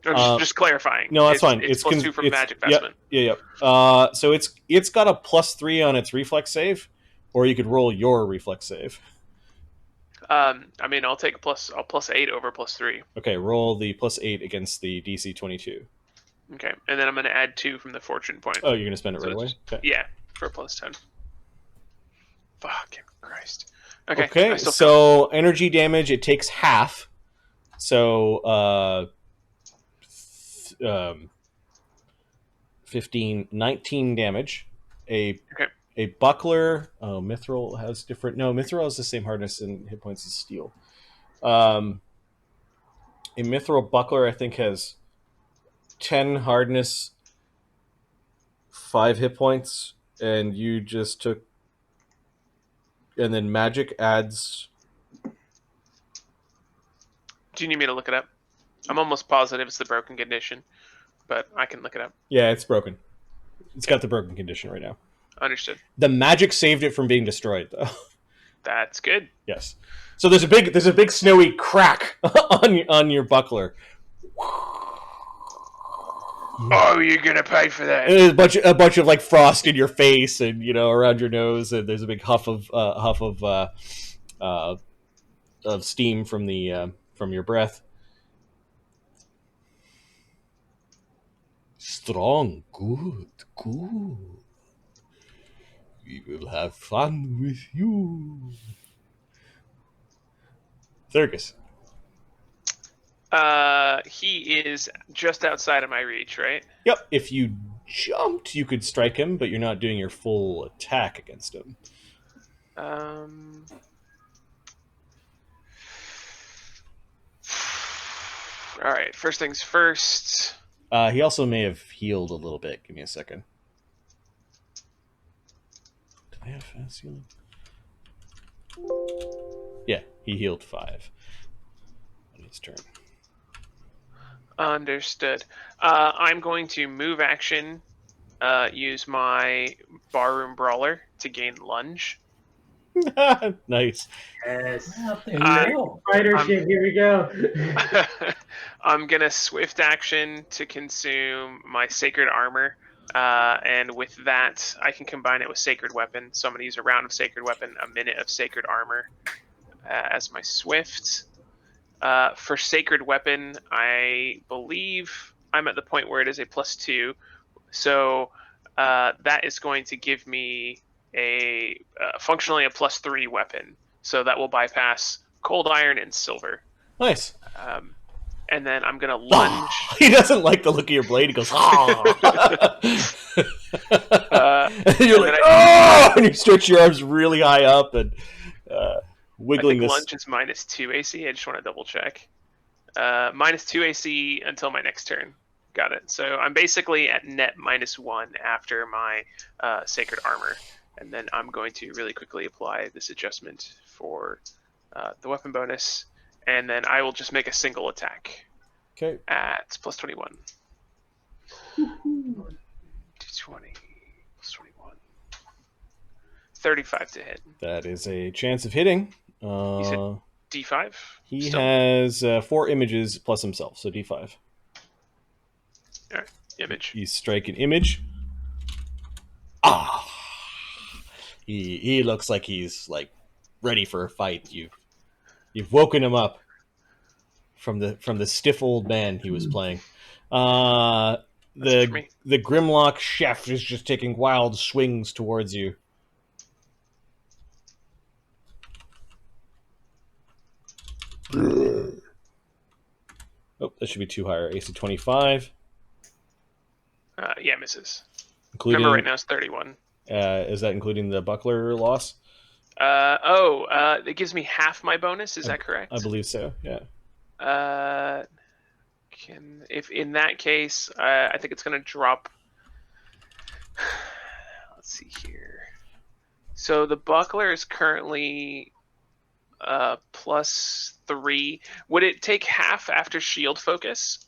Speaker 6: No, just clarifying.
Speaker 2: No, that's fine.
Speaker 6: It's +2 from magic vestment.
Speaker 2: Yep. So it's got a +3 on its reflex save, or you could roll your reflex save.
Speaker 6: I mean, I'll +8 over +3.
Speaker 2: Okay, roll the +8 against the DC 22.
Speaker 6: Okay, and then I'm going to add 2 from the fortune point.
Speaker 2: Oh, you're gonna spend it right away. Okay.
Speaker 6: Yeah, for +10. Fucking Christ. Okay.
Speaker 2: Okay. So energy damage, it takes half. So 15, 19 damage. A A buckler. Oh, mithril has different. No, mithril has the same hardness and hit points as steel. A mithril buckler, I think, has 10 hardness, 5 hit points, and you just took. And then magic adds.
Speaker 6: Do you need me to look it up? I'm almost positive it's the broken condition, but I can look it up.
Speaker 2: Yeah, it's broken. It's got the broken condition right now.
Speaker 6: Understood.
Speaker 2: The magic saved it from being destroyed, though.
Speaker 6: That's good.
Speaker 2: Yes. So there's a big snowy crack on your buckler.
Speaker 3: Oh, you're gonna pay for that.
Speaker 2: And there's a bunch of like frost in your face and around your nose, and there's a big huff of steam from your breath. Strong, good. We will have fun with you. Thurgus.
Speaker 6: He is just outside of my reach, right?
Speaker 2: Yep. If you jumped, you could strike him, but you're not doing your full attack against him.
Speaker 6: All right. First things first.
Speaker 2: He also may have healed a little bit. Give me a second. Do they have fast healing? Yeah, he healed 5 on his turn.
Speaker 6: Understood. I'm going to move action, use my barroom brawler to gain lunge.
Speaker 2: Nice.
Speaker 1: Yes.
Speaker 4: There you go.
Speaker 1: Fighter ship, here we go.
Speaker 6: I'm gonna swift action to consume my sacred armor, and with that, I can combine it with sacred weapon. So I'm gonna use a round of sacred weapon, a minute of sacred armor as my swift. For sacred weapon, I believe I'm at the point where it is a +2, so that is going to give me a functionally a +3 weapon. So that will bypass cold iron and silver.
Speaker 2: Nice.
Speaker 6: And then I'm gonna lunge.
Speaker 2: He doesn't like the look of your blade. He goes, "Ah!" And you're like, "Oh!" And you stretch your arms really high up and wiggling
Speaker 6: I think
Speaker 2: this.
Speaker 6: lunge is -2 AC. I just want to double check. -2 AC until my next turn. Got it. So I'm basically at net -1 after my sacred armor. And then I'm going to really quickly apply this adjustment for the weapon bonus. And then I will just make a single attack.
Speaker 2: Okay.
Speaker 6: At +21. 220 +21. 35 to hit.
Speaker 2: That is a chance of hitting.
Speaker 6: You said D5?
Speaker 2: He
Speaker 6: Still?
Speaker 2: has 4 images plus himself, so D5.
Speaker 6: All right. Image.
Speaker 2: You strike an image. Ah! He looks like he's like ready for a fight. You've woken him up from the stiff old man he was playing. The Grimlock chef is just taking wild swings towards you. Oh, that should be 2 higher. AC 25.
Speaker 6: Yeah, misses.
Speaker 2: Including,
Speaker 6: Remember, right now it's 31.
Speaker 2: Is that including the buckler loss?
Speaker 6: It gives me half my bonus. Is that correct?
Speaker 2: I believe so. Yeah.
Speaker 6: If in that case, I think it's going to drop. Let's see here. So the buckler is currently +3. Would it take half after shield focus,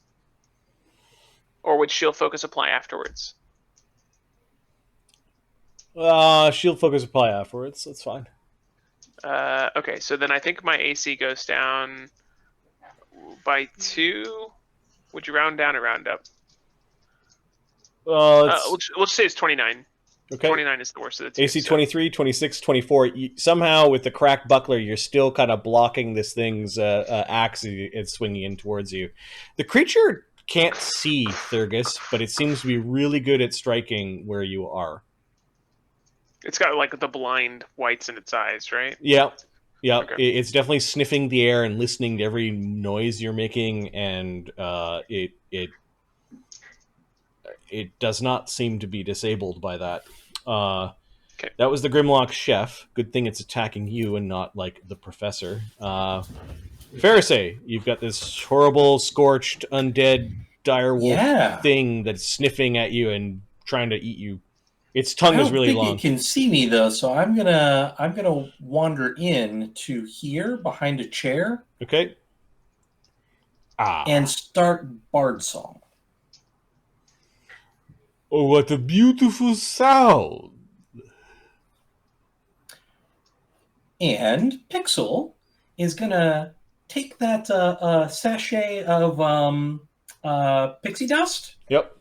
Speaker 6: or would shield focus apply afterwards?
Speaker 2: Shield focus apply afterwards. That's fine.
Speaker 6: Okay, so then I think my AC goes down by 2. Would you round down or round up? We'll just say it's 29.
Speaker 2: Okay.
Speaker 6: 29 is the worst of the two.
Speaker 2: AC 23, 26, 24. Somehow, with the cracked buckler, you're still kind of blocking this thing's axe. It's swinging in towards you. The creature can't see Thurgus, but it seems to be really good at striking where you are.
Speaker 6: It's got like the blind whites in its eyes, right?
Speaker 2: Yeah. Yeah,
Speaker 6: Okay.
Speaker 2: It's definitely sniffing the air and listening to every noise you're making, and it does not seem to be disabled by that.
Speaker 6: Okay.
Speaker 2: That was the Grimlock chef. Good thing it's attacking you and not, like, the professor. Fareosae, you've got this horrible, scorched, undead direwolf thing that's sniffing at you and trying to eat you. Its tongue is really
Speaker 4: I don't
Speaker 2: long.
Speaker 4: think it can see me though, so I'm gonna wander in to here behind a chair.
Speaker 2: Okay.
Speaker 4: And start bard song.
Speaker 2: Oh, what a beautiful sound!
Speaker 4: And Pixel is gonna take that sachet of pixie dust.
Speaker 2: Yep.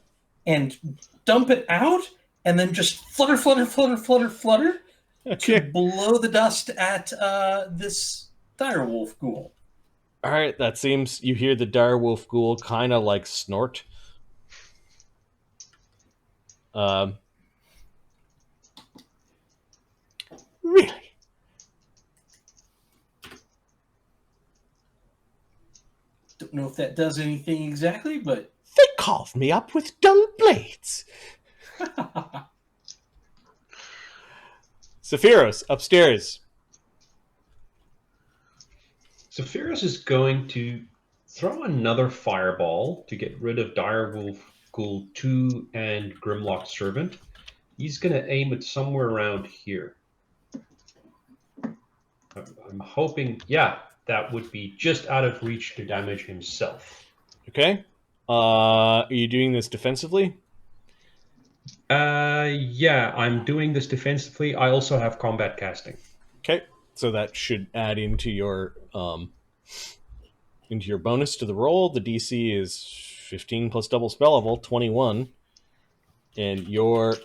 Speaker 4: And dump it out, and then just flutter
Speaker 2: Okay.
Speaker 4: to blow the dust at this direwolf ghoul.
Speaker 2: All right, that seems... You hear the direwolf ghoul kind of, like, snort. Really?
Speaker 4: Don't know if that does anything exactly, but...
Speaker 2: They carved me up with dull blades. Sephiros, upstairs.
Speaker 5: Sephiros is going to throw another fireball to get rid of Direwolf Ghoul 2 and Grimlock Servant. He's going to aim it somewhere around here. I'm hoping, yeah, that would be just out of reach to damage himself.
Speaker 2: Okay. Are you doing this defensively?
Speaker 5: Yeah, I'm doing this defensively. I also have combat casting.
Speaker 2: Okay. So that should add into your bonus to the roll. The DC is 15 plus double spell level, 21. And your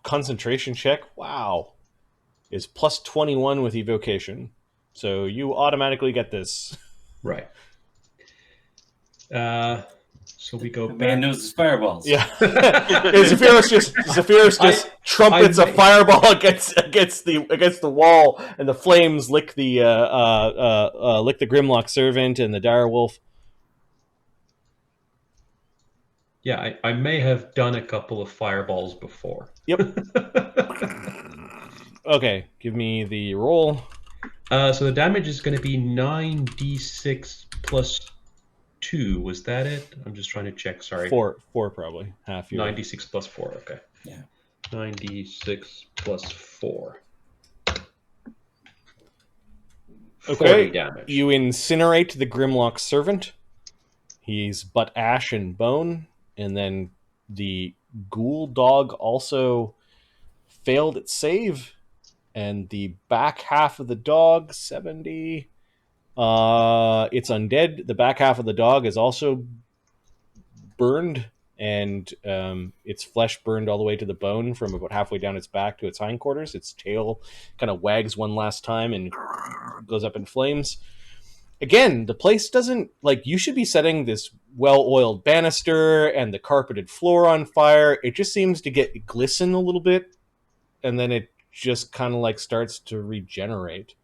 Speaker 2: concentration check, wow, is plus 21 with evocation. So you automatically get this.
Speaker 5: Right. So we go
Speaker 4: The
Speaker 5: back.
Speaker 4: man knows his fireballs.
Speaker 2: Yeah. Sephiros just trumpets a fireball against the wall, and the flames lick the Grimlock Servant and the direwolf.
Speaker 5: Yeah, I may have done a couple of fireballs before.
Speaker 2: Yep. Okay, give me the roll.
Speaker 5: So the damage is going to be 9d6 plus 2. Was that it? I'm just trying to check. Sorry.
Speaker 2: 4 probably. Half your
Speaker 5: 9d6 plus 4. Okay.
Speaker 4: Yeah.
Speaker 5: 9d6 plus 4.
Speaker 2: Okay.
Speaker 5: 40 damage.
Speaker 2: You incinerate the Grimlock Servant. He's but ash and bone, and then the ghoul dog also failed its save, and the back half of the dog, 70. It's undead. The back half of the dog is also burned, and its flesh burned all the way to the bone from about halfway down its back to its hindquarters. Its tail kind of wags one last time and goes up in flames. Again, the place doesn't, like, you should be setting this well-oiled banister and the carpeted floor on fire. It just seems to get glisten a little bit, and then it just kind of like starts to regenerate.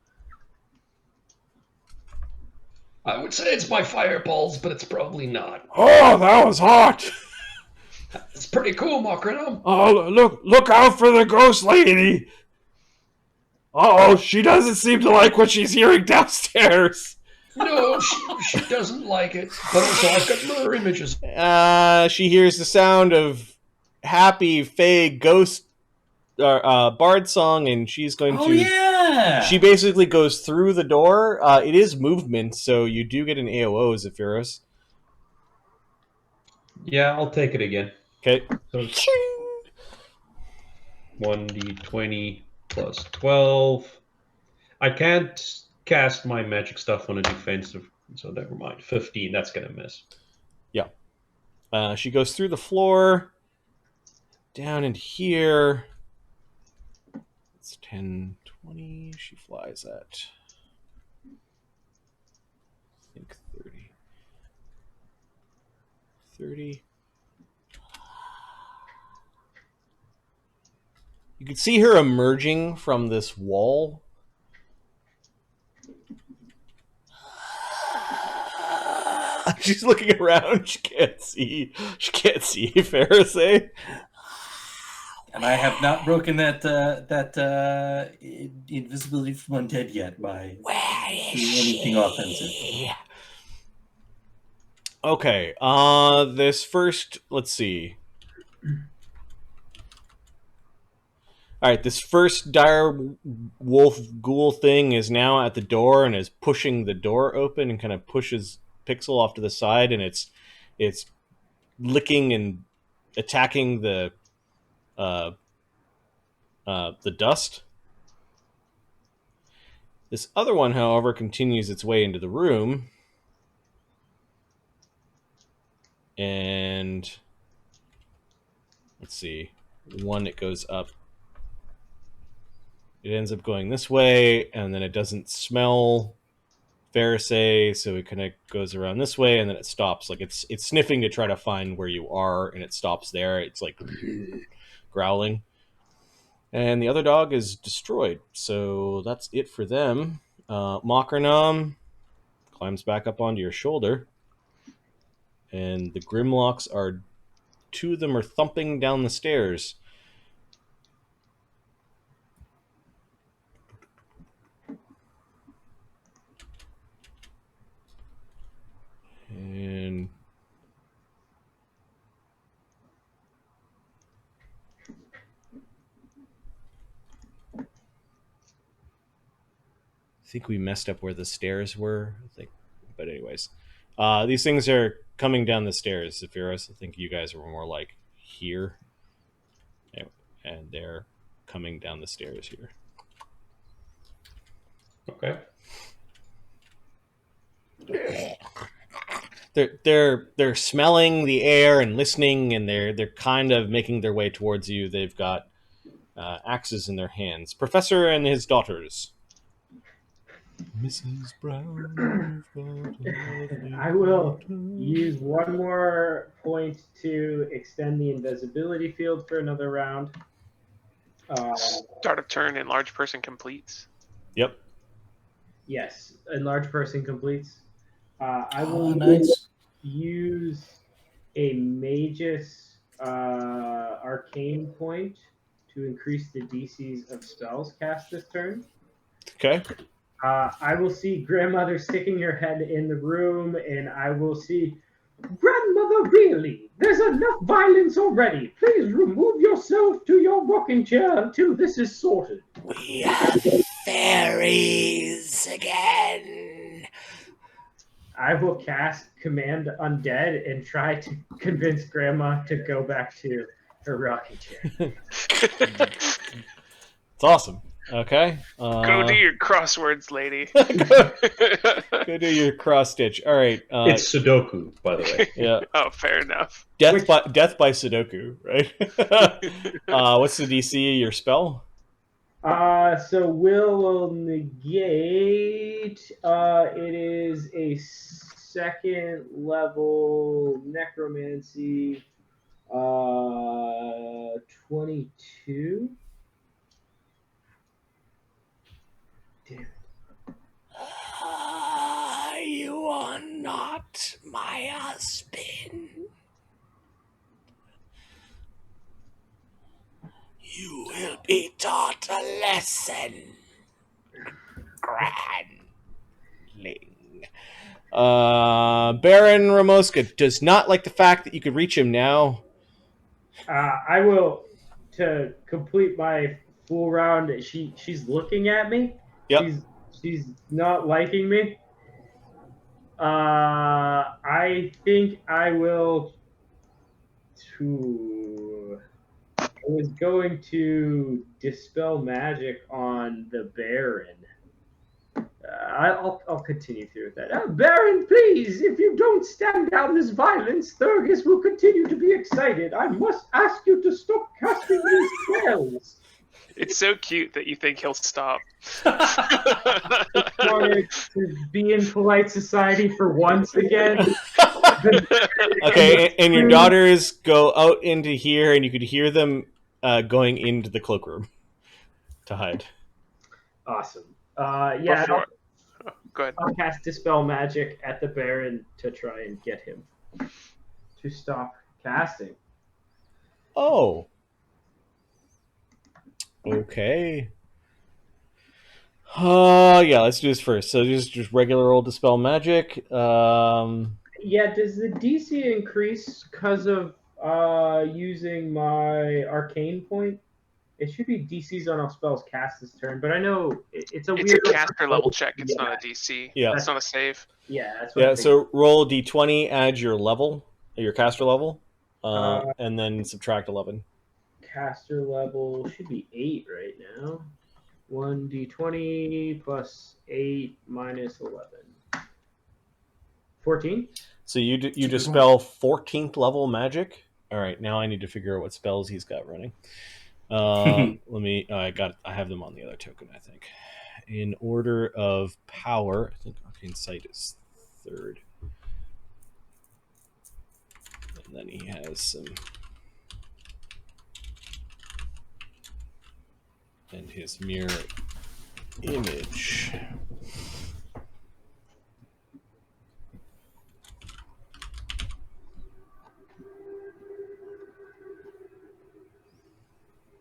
Speaker 5: I would say it's my fireballs, but it's probably not.
Speaker 2: Oh, that was hot!
Speaker 5: It's pretty cool, Makranum.
Speaker 2: Oh, look out for the ghost lady! Uh-oh, she doesn't seem to like what she's hearing downstairs.
Speaker 5: No, she doesn't like it. But also, I've got mirror images.
Speaker 2: She hears the sound of happy, fey ghost bard song, and she's going to...
Speaker 4: Oh, yeah!
Speaker 2: She basically goes through the door. It is movement, so you do get an AOO, Zephyros.
Speaker 5: Yeah, I'll take it again.
Speaker 2: Okay.
Speaker 5: So 1d20 plus 12. I can't cast my magic stuff on a defensive, so never mind. 15, that's going to miss.
Speaker 2: Yeah. She goes through the floor, down in here. It's 10, 20. She flies at, I think, 30. 30. You can see her emerging from this wall. She's looking around. She can't see. She can't see Fareosae.
Speaker 4: And I have not broken that invisibility from undead yet by doing anything offensive.
Speaker 2: Okay. This first. Let's see. All right. This first dire wolf ghoul thing is now at the door and is pushing the door open and kind of pushes Pixel off to the side, and it's licking and attacking the dust. This other one, however, continues its way into the room. And let's see. One, it goes up. It ends up going this way, and then it doesn't smell Fareosae, so it kind of goes around this way, and then it stops. Like it's sniffing to try to find where you are, and it stops there. It's like growling. And the other dog is destroyed, so that's it for them. Makranam climbs back up onto your shoulder, and the Grimlocks are... two of them are thumping down the stairs. And I think we messed up where the stairs were. But anyways, these things are coming down the stairs. Zephyrus, I think you guys were more like here, and they're coming down the stairs here.
Speaker 5: Okay.
Speaker 2: They're smelling the air and listening, and they're kind of making their way towards you. They've got axes in their hands. Professor and his daughters. Mrs. Brown.
Speaker 1: I will use one more point to extend the invisibility field for another round.
Speaker 6: Start of turn, enlarge person completes.
Speaker 2: Yep.
Speaker 1: Yes, enlarge person completes. I will use a Magus arcane point to increase the DCs of spells cast this turn.
Speaker 2: Okay.
Speaker 1: I will see grandmother sticking her head in the room, and I will see, grandmother, really? There's enough violence already. Please remove yourself to your rocking chair until this is sorted.
Speaker 7: We have fairies again.
Speaker 1: I will cast Command Undead and try to convince Grandma to go back to her rocking chair.
Speaker 2: It's awesome. Okay.
Speaker 6: Go do your crosswords, lady.
Speaker 2: Go do your cross stitch. All right.
Speaker 5: It's Sudoku, by the way.
Speaker 2: Yeah.
Speaker 6: Oh, fair enough.
Speaker 2: Death by Sudoku, right? What's the DC of your spell?
Speaker 1: So will negate. It is a second level necromancy. 22. Damn it.
Speaker 7: You are not my husband. You will be taught a lesson, grandling.
Speaker 2: Baron Ramoska does not like the fact that you could reach him now.
Speaker 1: I will, to complete my full round. She's looking at me.
Speaker 2: Yep.
Speaker 1: She's not liking me. I think I will. I was going to dispel magic on the Baron. I'll continue through with that. Baron, please, if you don't stand down this violence, Thurgus will continue to be excited. I must ask you to stop casting these spells.
Speaker 6: It's so cute that you think he'll stop.
Speaker 1: Wanted to be in polite society for once again.
Speaker 2: Okay, and your daughters go out into here, and you could hear them going into the cloakroom to hide.
Speaker 1: Awesome. Yeah.
Speaker 6: Go ahead.
Speaker 1: I'll cast Dispel Magic at the Baron to try and get him to stop casting.
Speaker 2: Oh. Okay. Yeah, let's do this first. So just regular old Dispel Magic.
Speaker 1: Yeah, does the DC increase because of using my Arcane point? It should be DCs on all spells cast this turn, but I know it's a
Speaker 6: It's
Speaker 1: weird
Speaker 6: a caster level check. It's
Speaker 1: Yeah.
Speaker 6: not a DC.
Speaker 2: Yeah.
Speaker 6: It's not a save.
Speaker 1: Yeah, that's what I
Speaker 2: Yeah,
Speaker 1: think.
Speaker 2: so roll a d20, add your level, your caster level, and then subtract 11.
Speaker 1: Caster level should be 8 right now. 1d20 plus 8 minus 11. 14?
Speaker 2: So you dispel 14th level magic. All right, now I need to figure out what spells he's got running. Let me. I have them on the other token, I think. In order of power, I think Arcane Sight is 3rd, and then he has some. And his mirror image.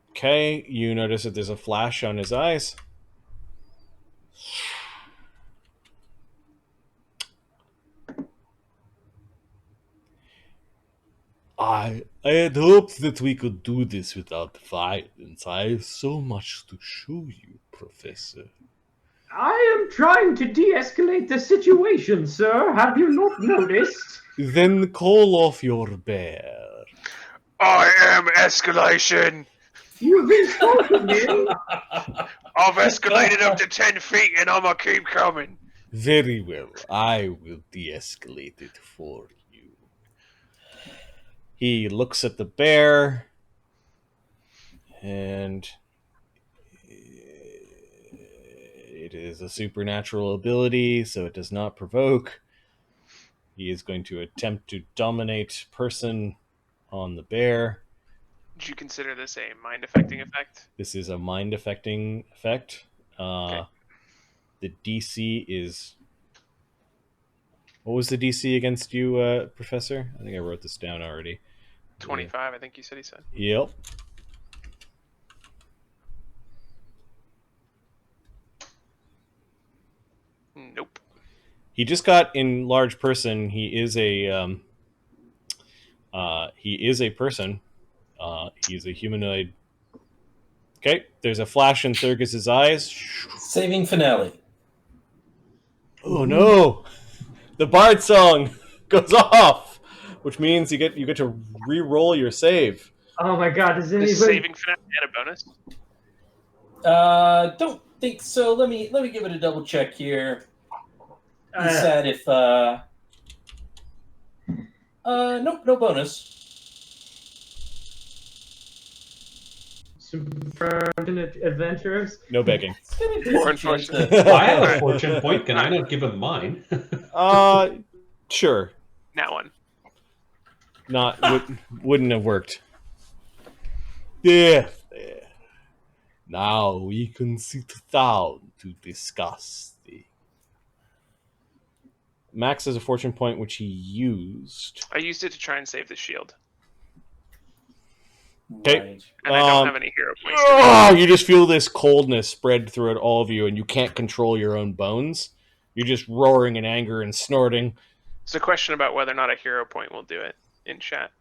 Speaker 2: Okay, you notice that there's a flash on his eyes. I had hoped that we could do this without violence. I have so much to show you, Professor.
Speaker 1: I am trying to de-escalate the situation, sir. Have you not noticed?
Speaker 2: Then call off your bear.
Speaker 3: I am escalation.
Speaker 1: You've insulted me.
Speaker 3: I've escalated up to 10 feet and I'm gonna keep coming.
Speaker 2: Very well. I will de-escalate it for you. He looks at the bear, and it is a supernatural ability, so it does not provoke. He is going to attempt to dominate person on the bear.
Speaker 6: Would you consider this a mind affecting effect?
Speaker 2: This is a mind affecting effect.
Speaker 6: Okay.
Speaker 2: The DC is... What was the DC against you, Professor? I think I wrote this down already.
Speaker 6: 25, I think you said he said.
Speaker 2: Yep.
Speaker 6: Nope.
Speaker 2: He just got in large person. He is a person. He's a humanoid. Okay, there's a flash in Thurgus's eyes.
Speaker 4: Saving finale.
Speaker 2: Oh no! The bard song goes off, which means you get to re-roll your save.
Speaker 1: Oh my god, does
Speaker 6: Is
Speaker 1: anybody...
Speaker 6: saving finale and a bonus?
Speaker 4: Don't think so. Let me give it a double check here. He
Speaker 1: Uh,
Speaker 4: said if nope, no bonus.
Speaker 1: Super adventurers?
Speaker 2: No begging.
Speaker 6: Or unfortunate.
Speaker 5: I have a fortune point. Can I not give him mine?
Speaker 2: Sure.
Speaker 6: That one.
Speaker 2: Wouldn't have worked. There. Now we can sit down to discuss the... Max has a fortune point which he used.
Speaker 6: I used it to try and save the shield.
Speaker 2: Okay.
Speaker 4: Right.
Speaker 6: And I don't have any hero points.
Speaker 2: You just feel this coldness spread through it, all of you, and you can't control your own bones. You're just roaring in anger and snorting.
Speaker 6: It's a question about whether or not a hero point will do it in chat.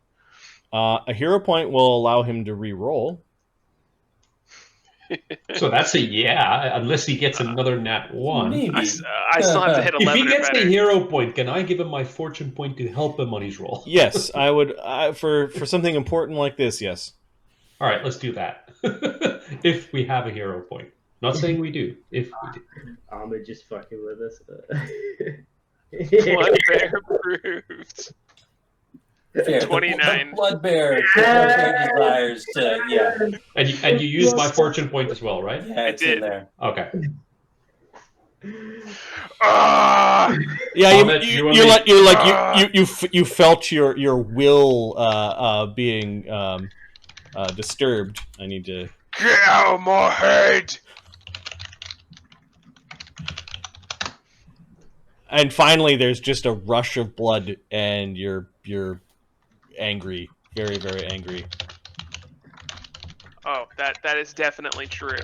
Speaker 2: A hero point will allow him to re-roll.
Speaker 5: So that's a yeah, unless he gets another nat 1.
Speaker 4: Maybe.
Speaker 6: I still have to hit
Speaker 5: If
Speaker 6: 11
Speaker 5: he
Speaker 6: or
Speaker 5: gets
Speaker 6: better.
Speaker 5: the hero point, can I give him my fortune point to help him on his roll?
Speaker 2: Yes, I would. For something important like this, yes.
Speaker 5: All right, let's do that. If we have a hero point. Not saying we do. If we do.
Speaker 1: Ahmed just fucking with us.
Speaker 6: Blood bear approved.
Speaker 4: Fair.
Speaker 6: 29.
Speaker 4: The blood bear desires to, yeah.
Speaker 5: And you used my fortune point as well, right?
Speaker 4: Yeah, it's
Speaker 6: did.
Speaker 4: in there.
Speaker 5: Okay.
Speaker 3: Ah!
Speaker 2: Yeah,
Speaker 5: Ahmed, you
Speaker 2: you felt your will being disturbed. I need to.
Speaker 3: Get out of my head!
Speaker 2: And finally, there's just a rush of blood, and you're angry, very, very angry.
Speaker 6: Oh, that is definitely true.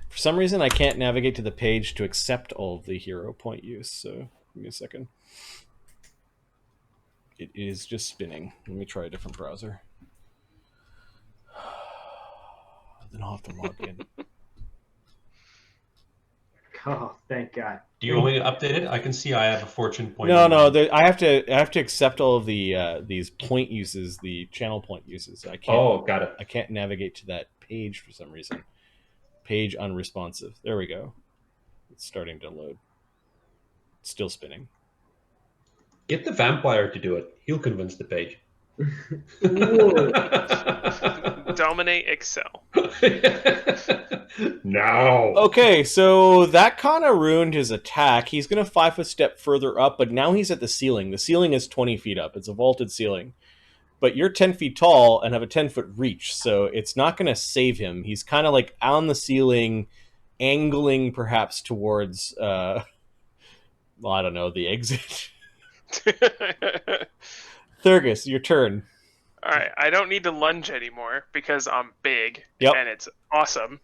Speaker 2: For some reason, I can't navigate to the page to accept all of the hero point use. So give me a second. It is just spinning. Let me try a different browser. Then I'll have to log in.
Speaker 1: Oh, thank God.
Speaker 5: Do you want me to update it? I can see I have a fortune point.
Speaker 2: No. I have to accept all of the these point uses, the channel point uses. I can't.
Speaker 5: Oh, got it.
Speaker 2: I can't navigate to that page for some reason. Page unresponsive. There we go. It's starting to load. It's still spinning.
Speaker 5: Get the vampire to do it. He'll convince the page.
Speaker 6: Dominate Excel.
Speaker 5: No.
Speaker 2: Okay, so that kind of ruined his attack. He's going to 5-foot step further up, but now he's at the ceiling. The ceiling is 20 feet up. It's a vaulted ceiling. But you're 10 feet tall and have a 10-foot reach, so it's not going to save him. He's kind of like on the ceiling, angling perhaps towards, well, I don't know, the exit. Thurgus, your turn.
Speaker 6: All right, I don't need to lunge anymore because I'm big
Speaker 2: Yep.
Speaker 6: and it's awesome.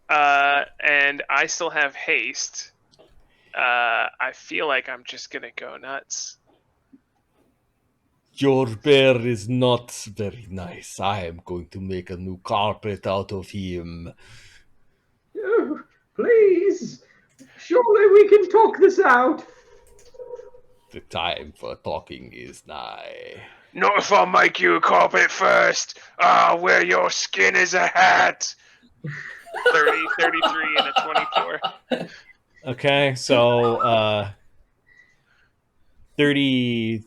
Speaker 6: And I still have haste. I feel like I'm just gonna go nuts.
Speaker 2: Your bear is not very nice. I am going to make a new carpet out of him.
Speaker 1: Oh, please. Surely we can talk this out.
Speaker 2: The time for talking is nigh.
Speaker 3: Not if I make you a carpet first. I'll wear your skin as a hat.
Speaker 6: 30, 33, and a 24.
Speaker 2: Okay, so 30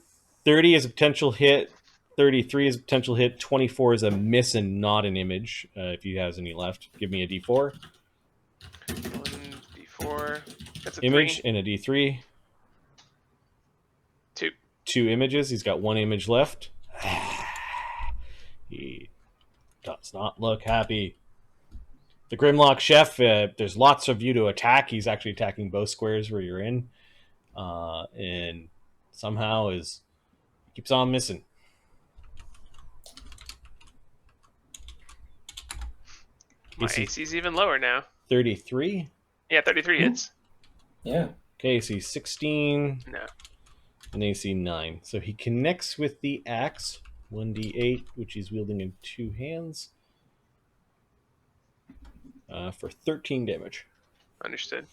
Speaker 2: is a potential hit, 33 is a potential hit, 24 is a miss and not an image. If he has any left, give me a D4.
Speaker 6: 1 D4. That's a
Speaker 2: Image
Speaker 6: 3.
Speaker 2: and a D3.
Speaker 6: 2.
Speaker 2: 2 images. He's got 1 image left. He does not look happy. The Grimlock Chef, there's lots of you to attack. He's actually attacking both squares where you're in. And somehow keeps on missing.
Speaker 6: My AC's even lower now.
Speaker 2: 33?
Speaker 6: Yeah, 33 hits.
Speaker 4: Yeah.
Speaker 2: Okay, so he's 16.
Speaker 6: No.
Speaker 2: And AC 9. So he connects with the axe, 1d8, which he's wielding in 2 hands, for 13 damage.
Speaker 6: Understood.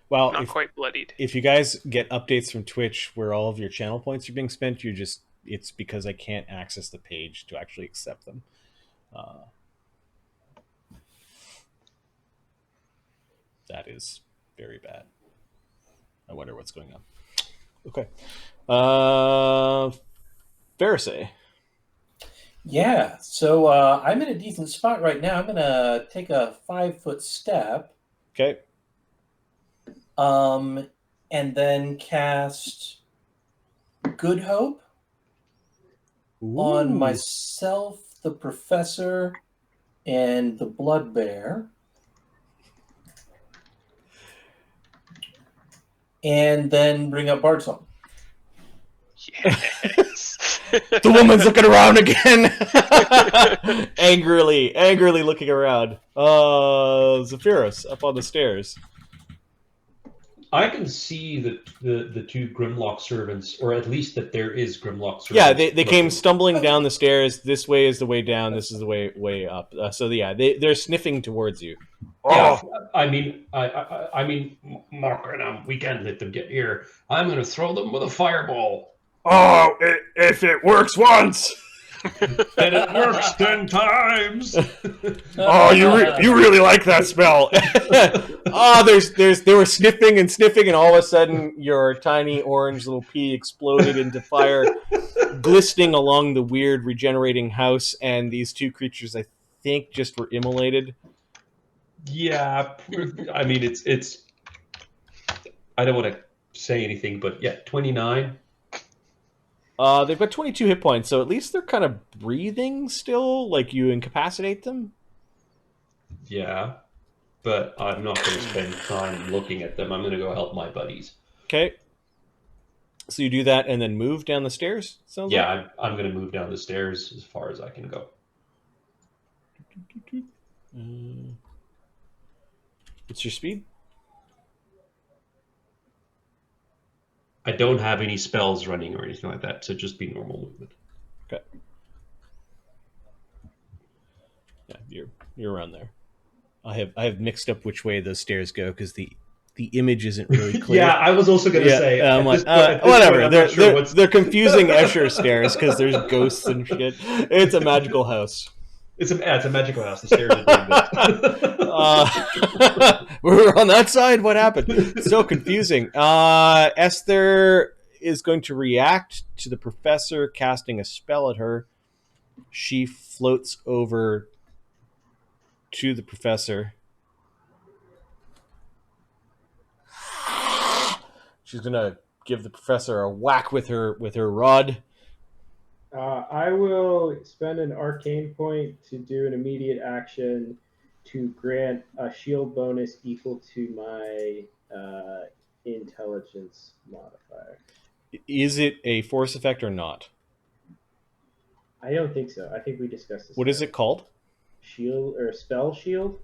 Speaker 2: Well,
Speaker 6: Not quite bloodied.
Speaker 2: if you guys get updates from Twitch where all of your channel points are being spent, it's because I can't access the page to actually accept them. That is very bad. I wonder what's going on. Okay. Fareosae.
Speaker 4: Yeah, so I'm in a decent spot right now. I'm going to take a 5-foot step.
Speaker 2: Okay.
Speaker 4: And then cast Good Hope on myself, the Professor, and the Blood Bear. And then bring up Bard Song.
Speaker 6: Yes.
Speaker 2: The woman's looking around again. angrily looking around. Zephyros up on the stairs.
Speaker 5: I can see the 2 Grimlock servants, or at least that there is Grimlock servants.
Speaker 2: Yeah, they came stumbling down the stairs. This way is the way down. This is the way up. So yeah, they're sniffing towards you.
Speaker 5: Yeah, I mean, Mark, we can't let them get here. I'm going to throw them with a fireball.
Speaker 2: Oh, if it works once.
Speaker 5: And it works 10 times.
Speaker 2: Oh, you really like that spell. They were sniffing, and all of a sudden your tiny orange little pea exploded into fire, glistening along the weird regenerating house, and these 2 creatures, I think, just were immolated.
Speaker 5: Yeah, I mean, it's. I don't want to say anything, but yeah, 29.
Speaker 2: They've got 22 hit points, so at least they're kind of breathing still. Like you incapacitate them.
Speaker 5: Yeah, but I'm not going to spend time looking at them. I'm going to go help my buddies.
Speaker 2: Okay. So you do that and then move down the stairs. Sounds like.
Speaker 5: Yeah, I'm going to move down the stairs as far as I can go.
Speaker 2: What's your speed?
Speaker 5: I don't have any spells running or anything like that, so just be normal movement.
Speaker 2: Okay. Yeah, you're around there. I have mixed up which way those stairs go because the image isn't really clear.
Speaker 5: Yeah, I was also going to say.
Speaker 2: I'm like,
Speaker 5: at this
Speaker 2: whatever.
Speaker 5: point,
Speaker 2: They're confusing Escher stairs because there's ghosts and shit. It's a magical house.
Speaker 5: It's a magical house. The stairs are doing this.
Speaker 2: We're on that side. What happened? It's so confusing. Esther is going to react to the professor casting a spell at her. She floats over to the professor. She's gonna give the professor a whack with her rod.
Speaker 1: I will spend an arcane point to do an immediate action to grant a shield bonus equal to my intelligence modifier.
Speaker 2: Is it a force effect or not?
Speaker 1: I don't think so. I think we discussed this.
Speaker 2: What is it called?
Speaker 1: Shield or spell shield?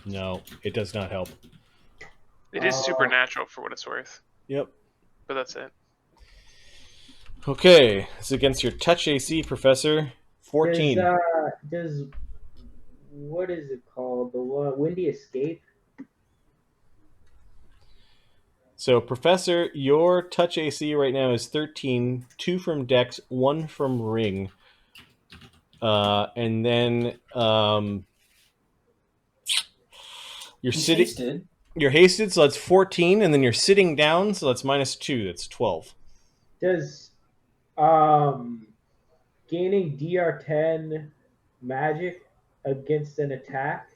Speaker 2: No, it does not help.
Speaker 6: It is supernatural for what it's worth,
Speaker 2: Yep.
Speaker 6: but that's it.
Speaker 2: Okay, it's against your touch AC, Professor. 14.
Speaker 1: Does what is it called? The one Windy Escape?
Speaker 2: So, Professor, your touch AC right now is 13, 2 from Dex, 1 from Ring. And then you're sitting.
Speaker 4: Hasted.
Speaker 2: You're hasted, so that's 14, and then you're sitting down, so that's -2. That's 12.
Speaker 1: Does gaining DR10 magic against an attack?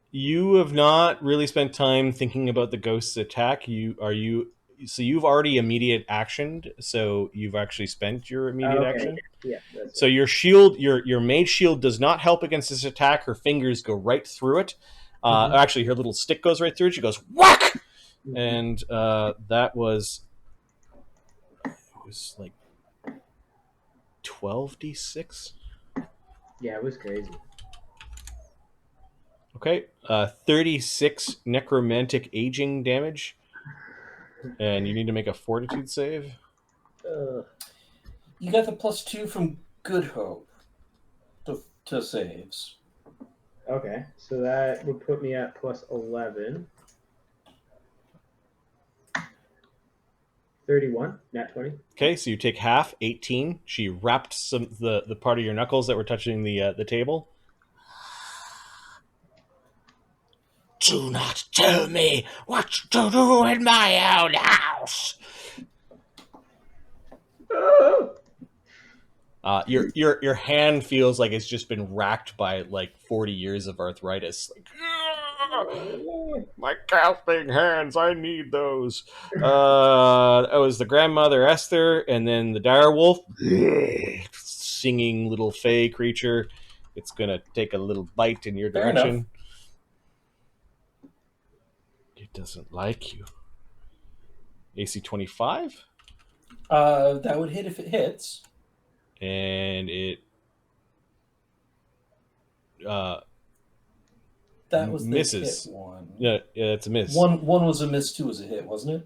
Speaker 2: You have not really spent time thinking about the ghost's attack. So you've already immediate actioned, so you've actually spent your immediate action.
Speaker 1: Yeah.
Speaker 2: So your shield, your mage shield, does not help against this attack. Her fingers go right through it. Actually, her little stick goes right through it. She goes whack, and that was like 12d6.
Speaker 1: Yeah, it was crazy.
Speaker 2: Okay, 36 necromantic aging damage, and you need to make a fortitude save.
Speaker 4: You got the +2 from Good Hope to saves.
Speaker 1: Okay, so that would put me at +11. 31, nat 20.
Speaker 2: Okay, so you take half, 18. She wrapped the part of your knuckles that were touching the table.
Speaker 7: Do not tell me what to do in my own house.
Speaker 2: Your hand feels like it's just been racked by like 40 years of arthritis. Like, my casting hands, I need those. That was the grandmother Esther, and then the dire wolf, singing little fey creature. It's gonna take a little bite in your
Speaker 4: Fair
Speaker 2: direction.
Speaker 4: enough.
Speaker 2: It doesn't like you. AC 25,
Speaker 4: That would hit if it hits.
Speaker 2: and it
Speaker 4: That was the
Speaker 2: misses.
Speaker 4: hit one.
Speaker 2: Yeah, it's a miss.
Speaker 4: One was a miss, 2 was a hit, wasn't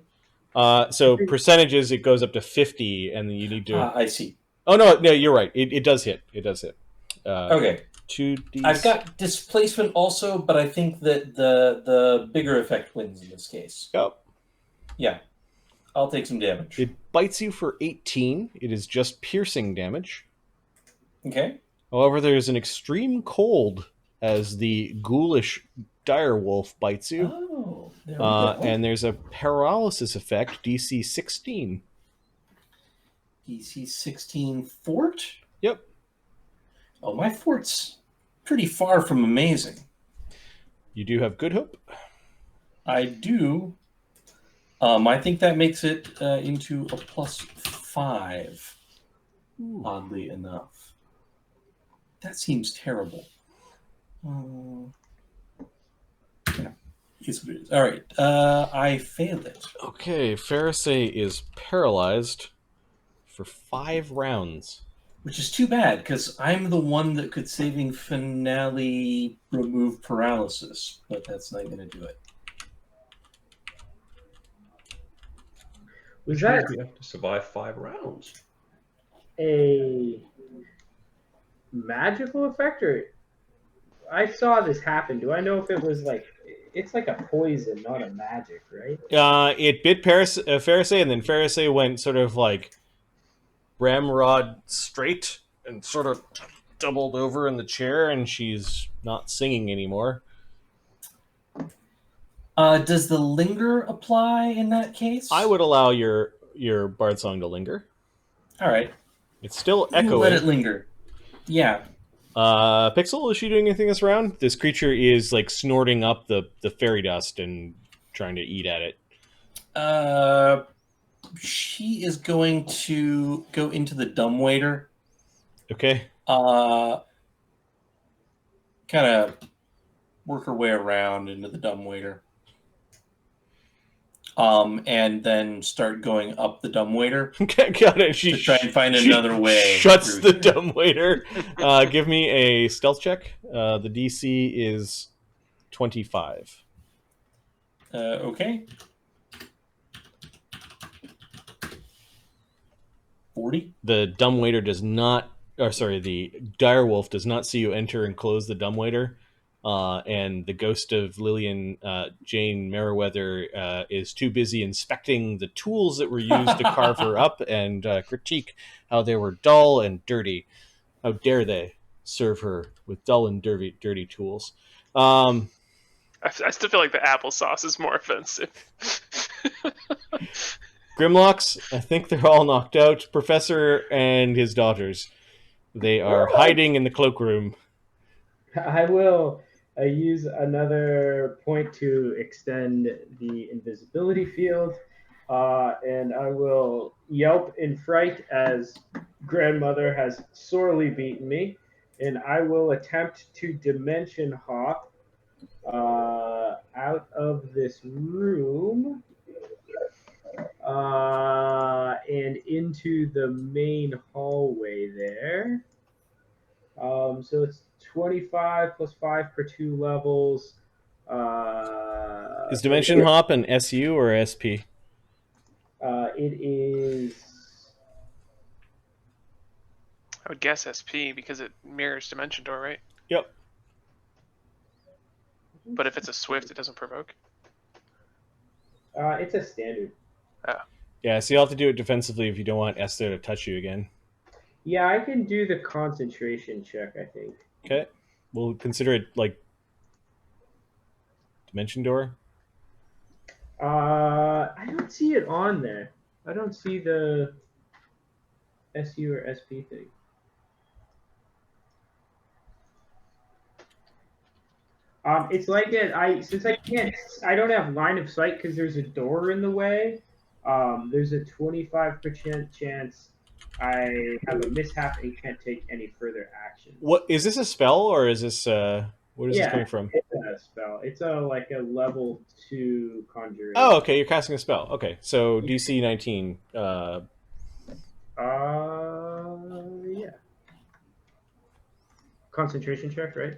Speaker 4: it?
Speaker 2: So percentages, it goes up to 50, and then you need to.
Speaker 4: I see.
Speaker 2: Oh no, you're right. It does hit. It does hit.
Speaker 4: Okay.
Speaker 2: 2d.
Speaker 4: I've got displacement also, but I think that the bigger effect wins in this case.
Speaker 2: Yep.
Speaker 4: Yeah. I'll take some damage.
Speaker 2: It bites you for 18. It is just piercing damage.
Speaker 4: Okay.
Speaker 2: However, there is an extreme cold as the ghoulish direwolf bites you.
Speaker 4: Oh, there we go.
Speaker 2: And there's a paralysis effect, DC 16.
Speaker 4: DC 16 fort?
Speaker 2: Yep.
Speaker 4: Oh, my fort's pretty far from amazing.
Speaker 2: You do have good hope.
Speaker 4: I do. I think that makes it into a +5, oddly enough. That seems terrible. Yeah, it's what it is. All right, I failed it.
Speaker 2: Okay, Fareosae is paralyzed for 5 rounds.
Speaker 4: Which is too bad, because I'm the one that could saving finale remove paralysis, but that's not going to do it.
Speaker 1: Was
Speaker 5: Which
Speaker 1: that
Speaker 5: means we have to survive 5 rounds.
Speaker 1: a magical effect, or I saw this happen? Do I know if it was like it's like a poison, not a magic, right?
Speaker 2: It bit Fareosae, and then Fareosae went sort of like ramrod straight and sort of doubled over in the chair, and she's not singing anymore.
Speaker 4: Does the linger apply in that case?
Speaker 2: I would allow your bard song to linger.
Speaker 4: All right.
Speaker 2: It's still
Speaker 4: We'll
Speaker 2: echoing.
Speaker 4: let it linger. Yeah.
Speaker 2: Pixel, is she doing anything this round? This creature is like snorting up the fairy dust and trying to eat at it.
Speaker 4: She is going to go into the dumbwaiter.
Speaker 2: Okay.
Speaker 4: Kind of work her way around into the dumbwaiter. And then start going up the dumbwaiter.
Speaker 2: Got it.
Speaker 4: To try and find another way.
Speaker 2: Shuts the dumbwaiter. Give me a stealth check. The DC is 25.
Speaker 4: Okay. 40.
Speaker 2: The dumbwaiter does not, or sorry, the direwolf does not see you enter and close the dumbwaiter. And the ghost of Lillian Jane Meriwether is too busy inspecting the tools that were used to carve her up and critique how they were dull and dirty. How dare they serve her with dull and dirty tools?
Speaker 6: I still feel like the applesauce is more offensive.
Speaker 2: Grimlocks, I think they're all knocked out. Professor and his daughters. They are hiding in the cloakroom.
Speaker 1: I will use another point to extend the invisibility field, and I will yelp in fright as grandmother has sorely beaten me, and I will attempt to dimension hop out of this room and into the main hallway there. So it's 25 plus 5 per 2 levels.
Speaker 2: Is Dimension Hop an SU or SP?
Speaker 1: It is.
Speaker 6: I would guess SP because it mirrors Dimension Door, right?
Speaker 2: Yep.
Speaker 6: But if it's a Swift, it doesn't provoke.
Speaker 1: It's a standard.
Speaker 6: Oh.
Speaker 2: Yeah, so you'll have to do it defensively if you don't want Esther to touch you again.
Speaker 1: Yeah, I can do the concentration check, I think.
Speaker 2: Okay. We'll consider it like Dimension Door.
Speaker 1: I don't see it on there. I don't see the SU or SP thing. It's like it. Since I don't have line of sight because there's a door in the way. There's a 25% chance I have a mishap and can't take any further action.
Speaker 2: What is this, a spell or is this? What is this coming from?
Speaker 1: It's a spell. It's like a level 2 conjuration.
Speaker 2: Oh, okay. You're casting a spell. Okay, so DC 19.
Speaker 1: Yeah. Concentration check, right?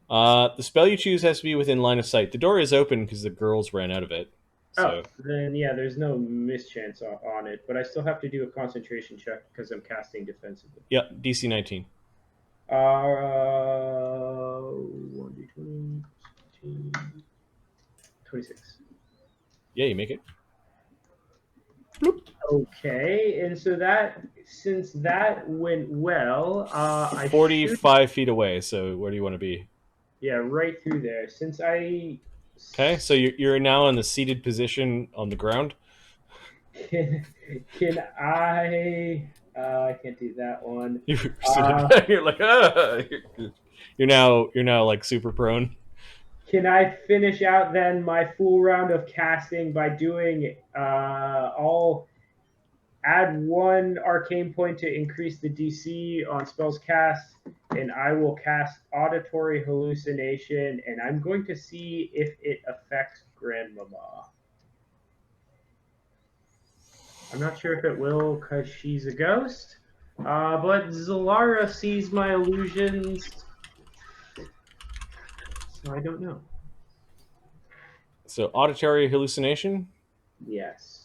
Speaker 2: The spell you choose has to be within line of sight. The door is open because the girls ran out of it. So.
Speaker 1: Oh, then yeah, there's no mischance on it, but I still have to do a concentration check because I'm casting defensively.
Speaker 2: Yep, DC 19.
Speaker 1: 1d20, 26.
Speaker 2: Yeah, you make it.
Speaker 1: Okay, and so since that went well, I
Speaker 2: 45 feet away. So where do you want to be?
Speaker 1: Yeah, right through there. Since I.
Speaker 2: Okay, so you're now in the seated position on the ground.
Speaker 1: Can I I can't do that one.
Speaker 2: You're sitting back, you're like, ah! You're now like super prone.
Speaker 1: Can I finish out then my full round of casting by doing I'll add 1 arcane point to increase the DC on spells cast, and I will cast auditory hallucination, and I'm going to see if it affects Grandmama. I'm not sure if it will because she's a ghost, but Zalara sees my illusions, so I don't know.
Speaker 2: So auditory hallucination.
Speaker 1: Yes.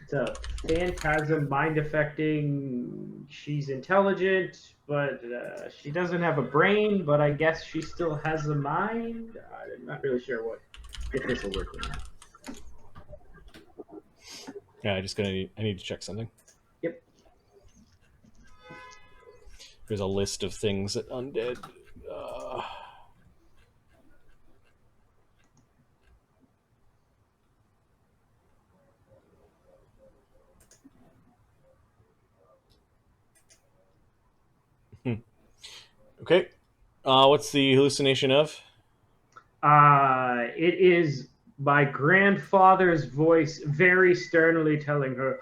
Speaker 1: It's a phantasm mind affecting. She's intelligent, but she doesn't have a brain, but I guess she still has a mind. I'm not really sure if this will work or not.
Speaker 2: Yeah, I need to check something.
Speaker 1: Yep.
Speaker 2: There's a list of things that undead. Okay. What's the hallucination of?
Speaker 1: It is my grandfather's voice very sternly telling her,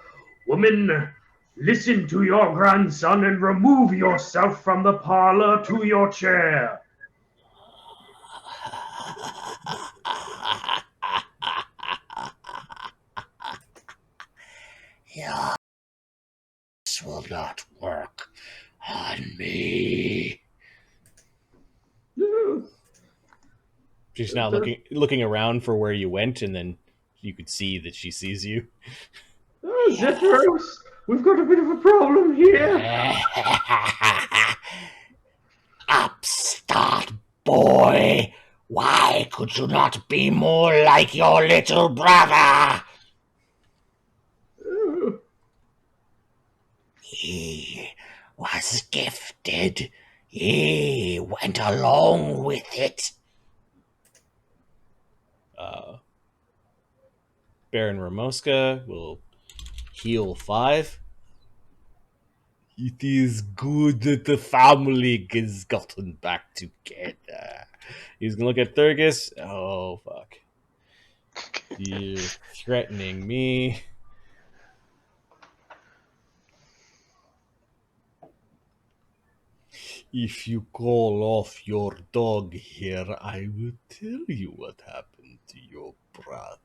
Speaker 1: "Woman, listen to your grandson and remove yourself from the parlor to your chair."
Speaker 7: This will not work on me.
Speaker 2: She's now looking around for where you went, and then you could see that she sees you.
Speaker 1: Oh, Zephyros, we've got a bit of a problem here.
Speaker 7: Upstart boy, why could you not be more like your little brother? He was gifted. He went along with it.
Speaker 2: Baron Ramoska will heal 5. It is good that the family has gotten back together. He's gonna look at Thurgus. Oh, fuck. You're threatening me. If you call off your dog here, I will tell you what happened to your brother.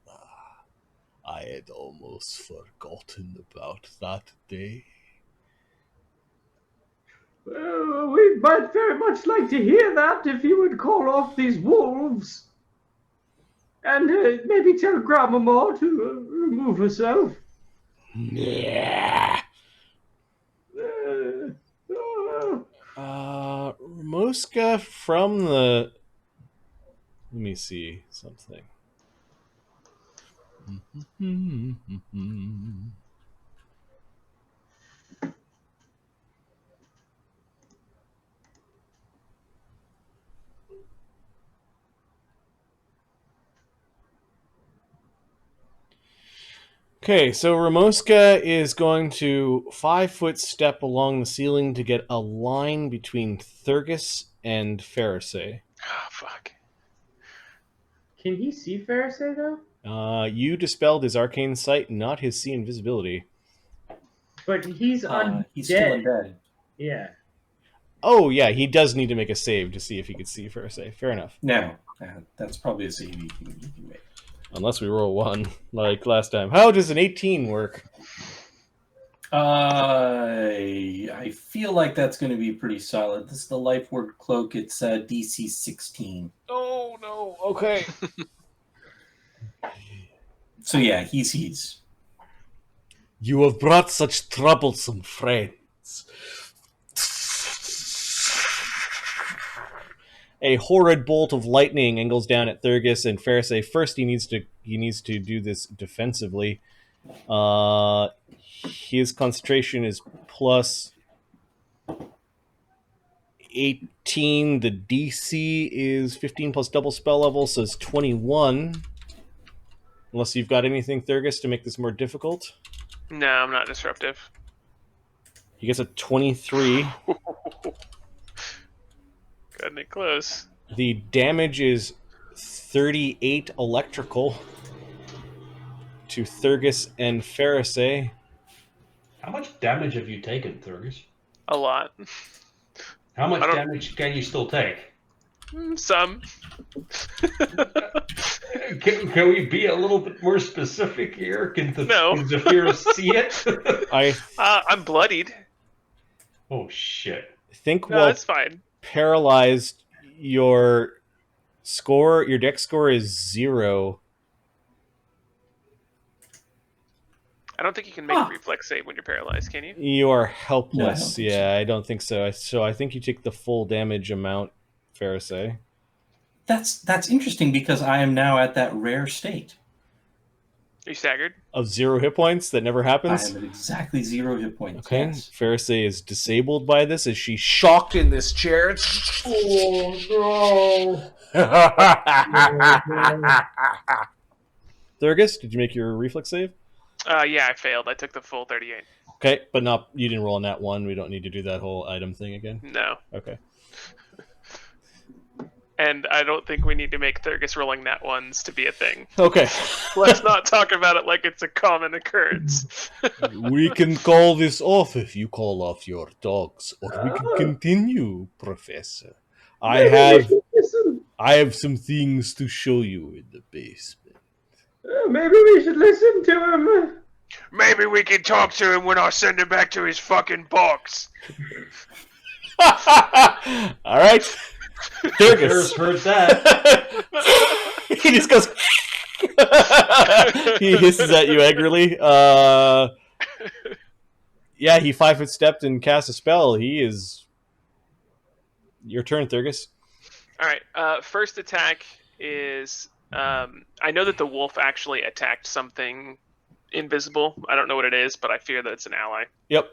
Speaker 2: I had almost forgotten about that day.
Speaker 1: Well, we might very much like to hear that if you would call off these wolves. And maybe tell Grandmama to remove herself.
Speaker 7: Yeah.
Speaker 2: Ramoska from the... Let me see something. Okay, so Ramoska is going to 5-foot step along the ceiling to get a line between Thurgus and Fareosae.
Speaker 6: Oh, fuck.
Speaker 1: Can he see Fareosae, though?
Speaker 2: You dispelled his arcane sight, not his see invisibility.
Speaker 1: But he's undead.
Speaker 4: He's still undead.
Speaker 1: Yeah.
Speaker 2: Oh, yeah, he does need to make a save to see if he could see Fareosae. Fair enough.
Speaker 4: No, that's probably a save you can make.
Speaker 2: Unless we roll 1, like last time. How does an 18 work?
Speaker 4: I feel like that's going to be pretty solid. This is the Life Ward Cloak. It's DC 16.
Speaker 2: Oh, no. Okay.
Speaker 4: So yeah, he sees.
Speaker 2: You have brought such troublesome friends. A horrid bolt of lightning angles down at Thurgus and Fareosae. First, he needs to do this defensively. His concentration is plus 18. The DC is 15 plus double spell level, so it's 21. Unless you've got anything, Thurgus, to make this more difficult.
Speaker 6: No, I'm not disruptive.
Speaker 2: He gets a 23.
Speaker 6: Cutting it close.
Speaker 2: The damage is 38 electrical to Thurgus and Fareosae.
Speaker 5: How much damage have you taken, Thurgus?
Speaker 6: A lot.
Speaker 5: How much damage can you still take?
Speaker 6: Some.
Speaker 5: Can we be a little bit more specific here? Can
Speaker 6: No.
Speaker 5: Zafira see it?
Speaker 6: I'm bloodied.
Speaker 5: Oh, shit.
Speaker 2: I think
Speaker 6: No,
Speaker 2: while
Speaker 6: that's fine.
Speaker 2: paralyzed, your dex score is 0.
Speaker 6: I don't think you can make a reflex save when you're paralyzed, can you?
Speaker 2: You are
Speaker 4: No, I
Speaker 2: helpless.
Speaker 4: don't think
Speaker 2: Yeah, I don't think so. So I think you take the full damage amount, Fareosae.
Speaker 4: That's interesting because I am now at that rare state.
Speaker 6: Are you staggered?
Speaker 2: Of 0 hit points, that never
Speaker 4: I
Speaker 2: happens.
Speaker 4: am at exactly 0 hit points.
Speaker 2: Okay,
Speaker 4: Yes.
Speaker 2: Fareosae is disabled by this as she's shocked in this chair.
Speaker 1: Oh
Speaker 2: Thurgus, did you make your reflex save?
Speaker 6: Yeah, I failed. I took the full 38.
Speaker 2: Okay, but you didn't roll on that one. We don't need to do that whole item thing again.
Speaker 6: No.
Speaker 2: Okay.
Speaker 6: And I don't think we need to make Thurgus rolling nat ones to be a thing.
Speaker 2: Okay.
Speaker 6: Let's not talk about it like it's a common occurrence.
Speaker 2: We can call this off if you call off your dogs, or we can continue, Professor. I have some things to show you in the basement.
Speaker 1: Maybe we should listen to him.
Speaker 3: Maybe we can talk to him when I send him back to his fucking box.
Speaker 2: All right. Thurgus
Speaker 5: Heard that.
Speaker 2: he just goes. He hisses at you angrily. Yeah, he 5-foot stepped and cast a spell. He is. Your turn, Thurgus.
Speaker 6: All right. First attack is. I know that the wolf actually attacked something invisible. I don't know what it is, but I fear that it's an ally.
Speaker 2: Yep.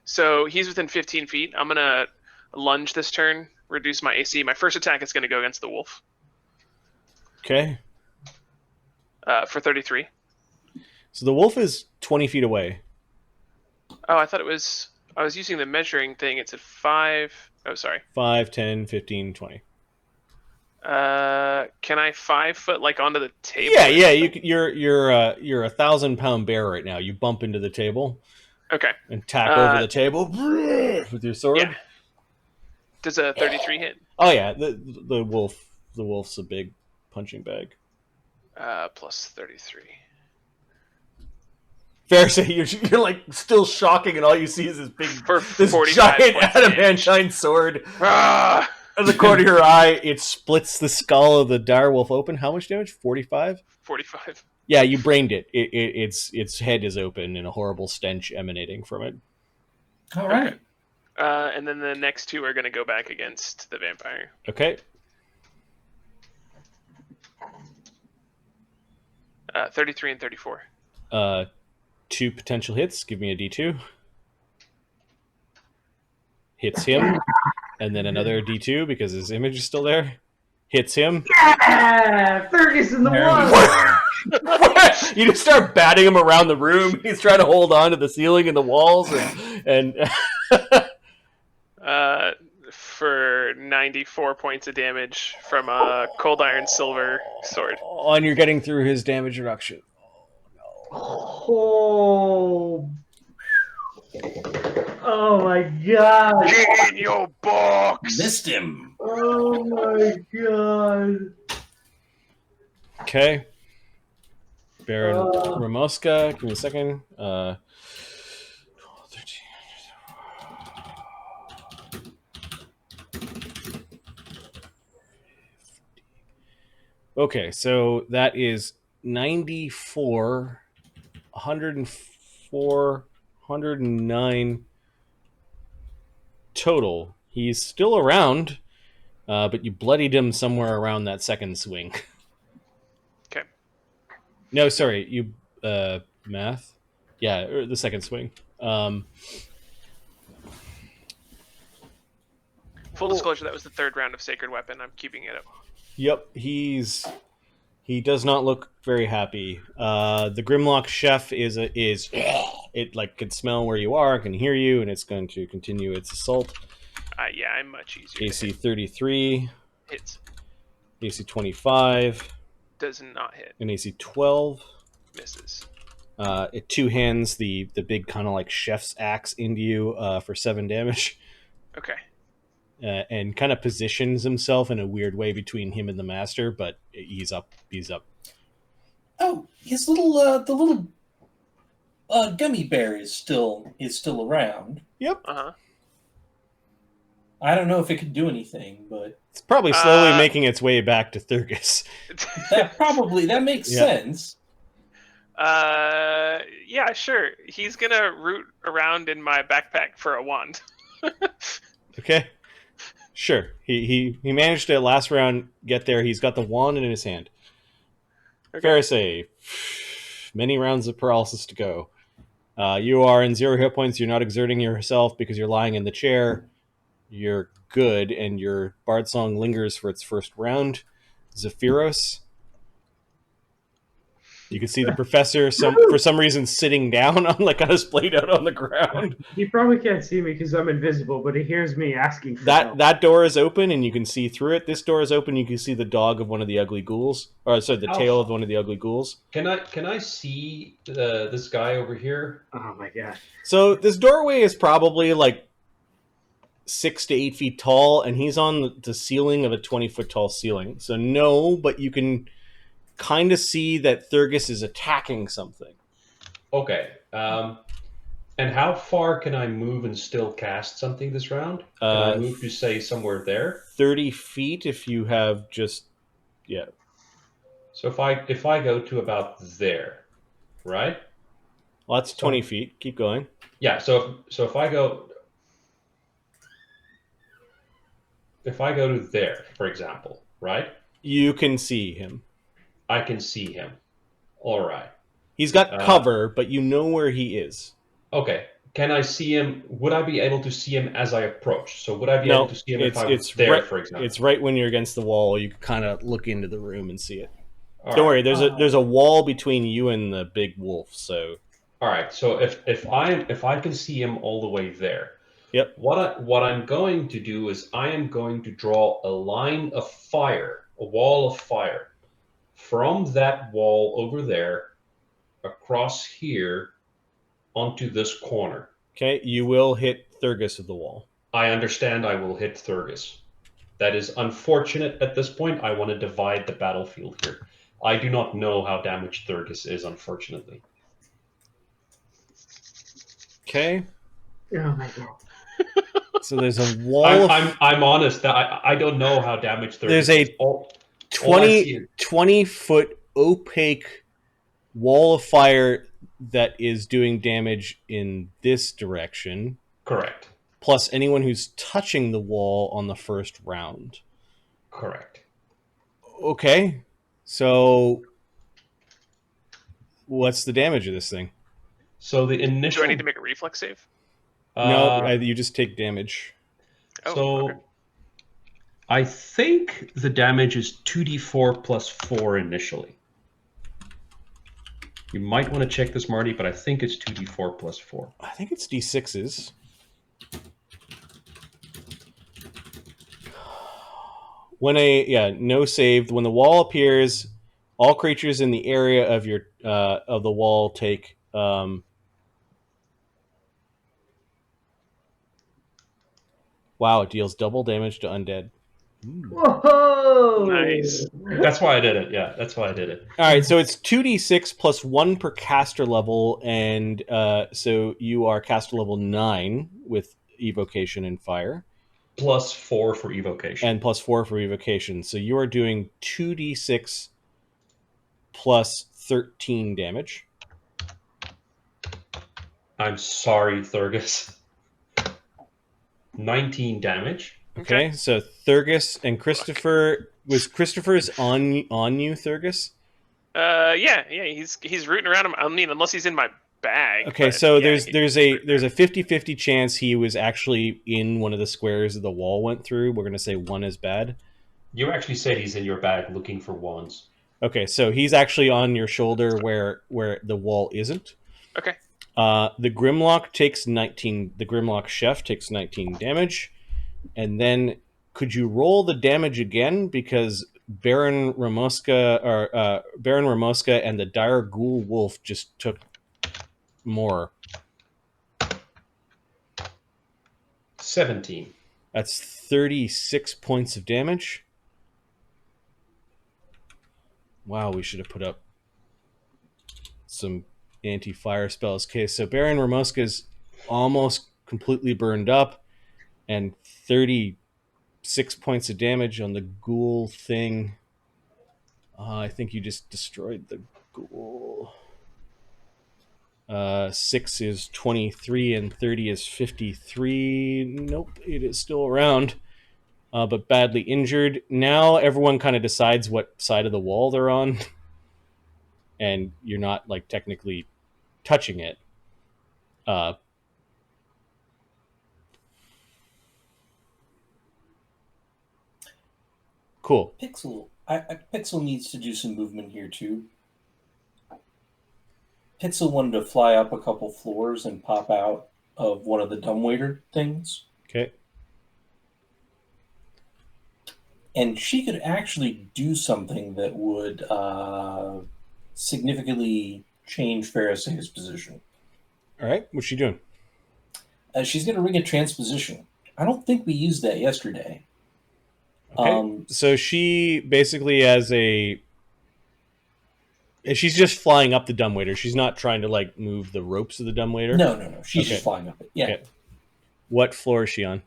Speaker 6: So he's within 15 feet. I'm gonna lunge this turn, reduce my AC. My first attack is gonna go against the wolf.
Speaker 2: Okay.
Speaker 6: For 33.
Speaker 2: So the wolf is 20 feet away.
Speaker 6: Oh, I thought it was. I was using the measuring thing. It's at 5. Oh, sorry.
Speaker 2: 5, 10, 15, 20.
Speaker 6: Can I 5 foot like onto the table?
Speaker 2: Yeah. You're a 1,000-pound bear right now. You bump into the table.
Speaker 6: Okay.
Speaker 2: And tack over the table with your sword.
Speaker 6: Yeah. Does a 33 hit?
Speaker 2: Oh yeah, the wolf's a big punching bag.
Speaker 6: Plus 33.
Speaker 2: Fareosae, you're like still shocking, and all you see is this
Speaker 6: 45
Speaker 2: giant
Speaker 6: points
Speaker 2: adamantine sword.
Speaker 3: Ah!
Speaker 2: At the corner of your eye, it splits the skull of the direwolf open. How much damage? 45?
Speaker 6: 45.
Speaker 2: Yeah, you brained it. Its head is open and a horrible stench emanating from it.
Speaker 4: All right.
Speaker 6: Okay. And then the next two are going to go back against the vampire.
Speaker 2: Okay.
Speaker 6: 33 and 34.
Speaker 2: 2 potential hits. Give me a D2. Hits him. And then another D2 because his image is still there. Hits him.
Speaker 1: Yeah, Thurgus in the one.
Speaker 2: You just start batting him around the room. He's trying to hold on to the ceiling and the walls, and
Speaker 6: for 94 points of damage from a cold iron silver sword.
Speaker 2: and you're getting through his damage reduction.
Speaker 1: Oh my god.
Speaker 3: Get in your box!
Speaker 4: Missed him.
Speaker 1: Oh my god.
Speaker 2: Okay. Baron Ramoska, give me a second. 12, 13. Okay, so that is 94, 104, 109 total. He's still around, but you bloodied him somewhere around that second swing.
Speaker 6: Okay.
Speaker 2: No, sorry, you math. Yeah, or the second swing.
Speaker 6: Full disclosure, that was the third round of Sacred Weapon. I'm keeping it up.
Speaker 2: Yep, he's He does not look very happy. The Grimlock chef is it like can smell where you are, can hear you, and it's going to continue its assault.
Speaker 6: Yeah, I'm much easier.
Speaker 2: AC 33,
Speaker 6: Hits.
Speaker 2: AC 25,
Speaker 6: Does not hit.
Speaker 2: and AC 12.
Speaker 6: Misses.
Speaker 2: It two hands the big kind of like chef's axe into you for 7 damage.
Speaker 6: Okay.
Speaker 2: And kind of positions himself in a weird way between him and the master, but he's up.
Speaker 4: Oh, his little the little gummy bear is still around.
Speaker 2: Yep.
Speaker 6: Uh-huh.
Speaker 4: I don't know if it could do anything, but
Speaker 2: It's probably slowly making its way back to Thurgus.
Speaker 4: that makes sense.
Speaker 6: Yeah, sure. He's gonna root around in my backpack for a wand.
Speaker 2: Okay. Sure. He managed to last round get there. He's got the wand in his hand.
Speaker 6: Okay.
Speaker 2: Fareosae, many rounds of paralysis to go. You are in 0 hit points. You're not exerting yourself because you're lying in the chair. You're good, and your bard song lingers for its first round. Zephyros. You can see the professor for some reason sitting down on like a splayed out on the ground.
Speaker 1: He probably can't see me because I'm invisible, but he hears me asking for help.
Speaker 2: That door is open and you can see through it. This door is open. You can see the dog of one of the ugly ghouls, or sorry, the tail of one of the ugly ghouls.
Speaker 5: Can I see this guy over here?
Speaker 1: Oh my gosh!
Speaker 2: So this doorway is probably like 6 to 8 feet tall, and he's on the ceiling of a 20-foot tall ceiling. So no, but you can kind of see that Thurgus is attacking something.
Speaker 5: Okay. And how far can I move and still cast something this round? Can I move to say somewhere there?
Speaker 2: 30 feet if you have just
Speaker 5: So if I go to about there, right?
Speaker 2: Well, that's 20 feet. Keep going.
Speaker 5: Yeah. So if I go to there, for example, right?
Speaker 2: You can see him.
Speaker 5: I can see him. All right.
Speaker 2: He's got cover, but you know where he is.
Speaker 5: Okay. Can I see him? Would I be able to see him as I approach? So would I be able to see him if I was there, for example?
Speaker 2: It's right when you're against the wall. You can kind of look into the room and see it.
Speaker 5: Don't
Speaker 2: worry. There's a wall between you and the big wolf. So.
Speaker 5: All right. So if I can see him all the way there.
Speaker 2: Yep.
Speaker 5: What I'm going to do is I am going to draw a line of fire, a wall of fire, from that wall over there, across here, onto this corner.
Speaker 2: Okay, you will hit Thurgus of the wall.
Speaker 5: I understand I will hit Thurgus. That is unfortunate at this point. I want to divide the battlefield here. I do not know how damaged Thurgus is, unfortunately.
Speaker 2: Okay.
Speaker 1: Oh my god.
Speaker 2: So there's a wall.
Speaker 5: I'm honest. I don't know how damaged Thurgus is.
Speaker 2: There's a 20-foot opaque wall of fire that is doing damage in this direction.
Speaker 5: Correct.
Speaker 2: Plus anyone who's touching the wall on the first round.
Speaker 5: Correct.
Speaker 2: Okay. So what's the damage of this thing?
Speaker 5: So the initial...
Speaker 6: Do I need to make a reflex save?
Speaker 2: No, you just take damage.
Speaker 5: Okay. I think the damage is 2d4 plus 4 initially. You might want to check this, Marty, but I think it's 2d4 plus 4.
Speaker 2: I think it's d6s. No save. When the wall appears, all creatures in the area of your of the wall take wow, it deals double damage to undead.
Speaker 1: Whoa!
Speaker 6: Nice.
Speaker 5: That's why I did it. Yeah, that's why I did it.
Speaker 2: All right, so it's 2d6 plus 1 per caster level, and so you are caster level 9 with evocation and fire.
Speaker 5: Plus 4 for evocation.
Speaker 2: And plus 4 for evocation. So you are doing 2d6 plus 13 damage.
Speaker 5: I'm sorry, Thurgus. 19 damage.
Speaker 2: Okay, so Thurgus and Christopher... Was Christopher's on you, Thurgus?
Speaker 6: Yeah, he's rooting around him. I mean, unless he's in my bag.
Speaker 2: Okay, so there's a 50-50 chance he was actually in one of the squares that the wall went through. We're going to say 1 is bad.
Speaker 5: You actually said he's in your bag looking for wands.
Speaker 2: Okay, so he's actually on your shoulder where the wall isn't.
Speaker 6: Okay.
Speaker 2: The Grimlock takes 19. The Grimlock chef takes 19 damage, and then could you roll the damage again because Baron Ramoska and the Dire Ghoul Wolf just took more.
Speaker 5: 17.
Speaker 2: That's 36 points of damage. Wow, we should have put up some anti-fire spells. Okay, so Baron Ramoska's almost completely burned up, and 36 points of damage on the ghoul thing. I think you just destroyed the ghoul. 6 is 23 and 30 is 53. Nope, it is still around, but badly injured. Now everyone kind of decides what side of the wall they're on, and you're not like technically touching it. Cool.
Speaker 4: Pixel needs to do some movement here too. Pixel wanted to fly up a couple floors and pop out of one of the dumbwaiter things.
Speaker 2: Okay.
Speaker 4: And she could actually do something that would significantly change Fareosae's position.
Speaker 2: All right. What's she doing?
Speaker 4: She's going to ring a transposition. I don't think we used that yesterday.
Speaker 2: Okay. So she basically she's just flying up the dumbwaiter. She's not trying to like move the ropes of the dumbwaiter.
Speaker 4: No. She's just flying up it. Yeah.
Speaker 2: Okay. What floor is she on?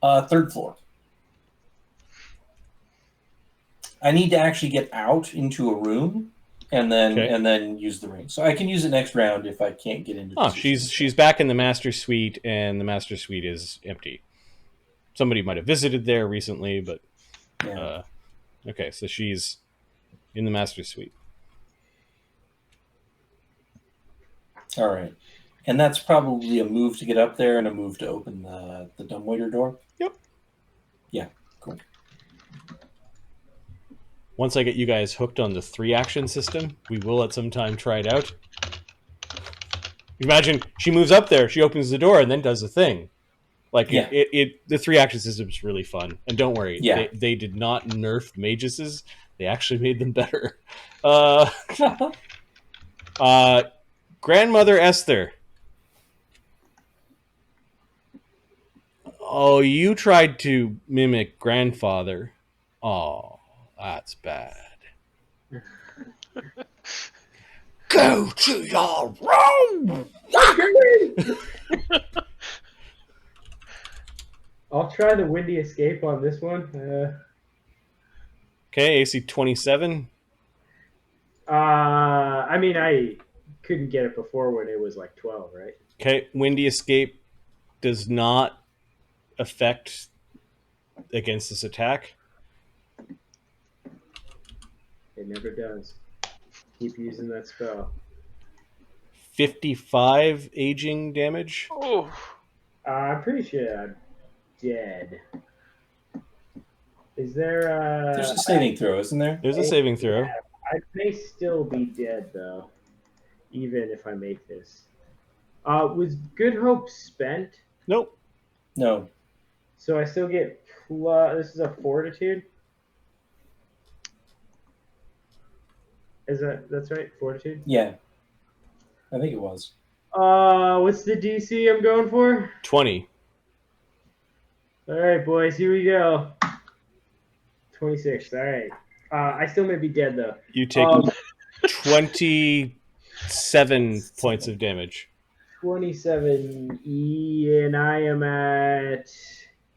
Speaker 4: 3rd floor. I need to actually get out into a room and then use the ring. So I can use it next round if I can't get into.
Speaker 2: Oh, she's back in the master suite, and the master suite is empty. Somebody might have visited there recently, but
Speaker 4: yeah.
Speaker 2: Okay, so she's in the master suite.
Speaker 4: All right, and that's probably a move to get up there and a move to open the dumbwaiter door.
Speaker 2: Yep.
Speaker 4: Yeah. Cool.
Speaker 2: Once I get you guys hooked on the 3-action system, we will at some time try it out. Imagine she moves up there, she opens the door, and then does the thing. Like the 3-action system is really fun, and don't worry, they did not nerf mages; they actually made them better. Grandmother Esther. Oh, you tried to mimic grandfather. Oh, that's bad.
Speaker 7: Go to your room!
Speaker 1: I'll try the windy escape on this one.
Speaker 2: Okay, AC 27.
Speaker 1: I mean, I couldn't get it before when it was like 12, right?
Speaker 2: Okay, windy escape does not affect against this attack.
Speaker 1: It never does. Keep using that spell.
Speaker 2: 55 aging damage.
Speaker 6: Oh.
Speaker 1: I'm pretty sure I'm dead. Is there
Speaker 4: There's a saving throw, isn't there?
Speaker 2: There's a saving throw.
Speaker 1: Yeah, I may still be dead, though, even if I make this. Was Good Hope spent?
Speaker 2: Nope.
Speaker 4: No.
Speaker 1: So I still get plus... This is a Fortitude? That's right? Fortitude?
Speaker 4: Yeah. I think it was.
Speaker 1: What's the DC I'm going for?
Speaker 2: 20.
Speaker 1: All right, boys, here we go. 26. All right. I still may be dead, though.
Speaker 2: You take 27 points of damage.
Speaker 1: 27 and I am at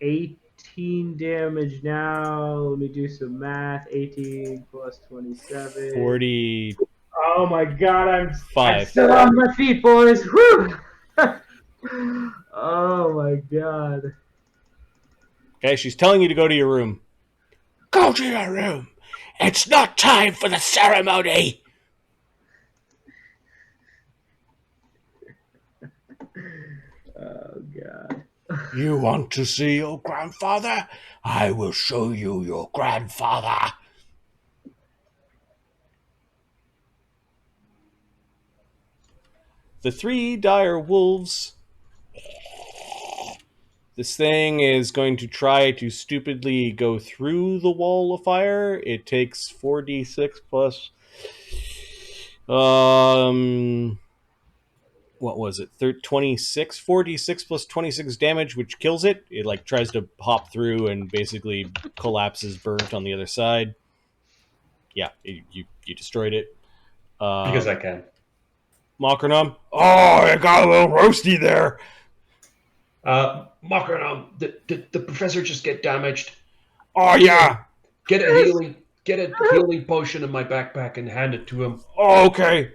Speaker 1: 18 damage now. Let me do some math. 18 plus 27.
Speaker 2: 40.
Speaker 1: Oh my god, I'm
Speaker 2: 5.
Speaker 1: still on my feet, boys. Whew! Oh my god.
Speaker 2: Okay, she's telling you to go to your room.
Speaker 7: Go to your room. It's not time for the ceremony.
Speaker 1: Oh god.
Speaker 7: You want to see your grandfather? I will show you your grandfather.
Speaker 2: the 3 dire wolves. This thing is going to try to stupidly go through the wall of fire. It takes 4d6 plus what was it? 26, 4d6 plus 26 damage, which kills it. It like tries to hop through and basically collapses burnt on the other side. Yeah, you destroyed it.
Speaker 5: Because I can.
Speaker 2: Mockernom. Oh, it got a little roasty there.
Speaker 5: Mockerum, the professor just get damaged.
Speaker 2: Oh yeah.
Speaker 5: Get a healing potion in my backpack and hand it to him.
Speaker 2: Oh, okay.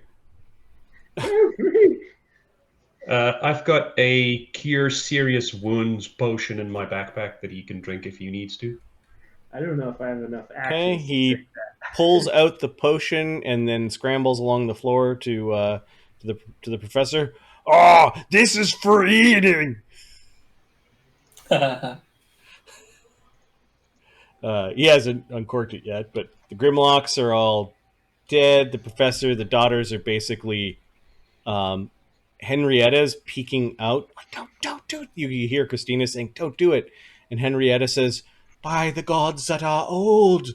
Speaker 5: I've got a cure serious wounds potion in my backpack that he can drink if he needs to.
Speaker 1: I don't know if I have enough
Speaker 2: Okay,
Speaker 1: actions.
Speaker 2: he pulls out the potion and then scrambles along the floor to the professor. Oh, this is for eating. He hasn't uncorked it yet, but the Grimlocks are all dead. The professor, the daughters are basically. Henrietta's peeking out. Don't do it. You hear Christina saying, "Don't do it," and Henrietta says, "By the gods that are old."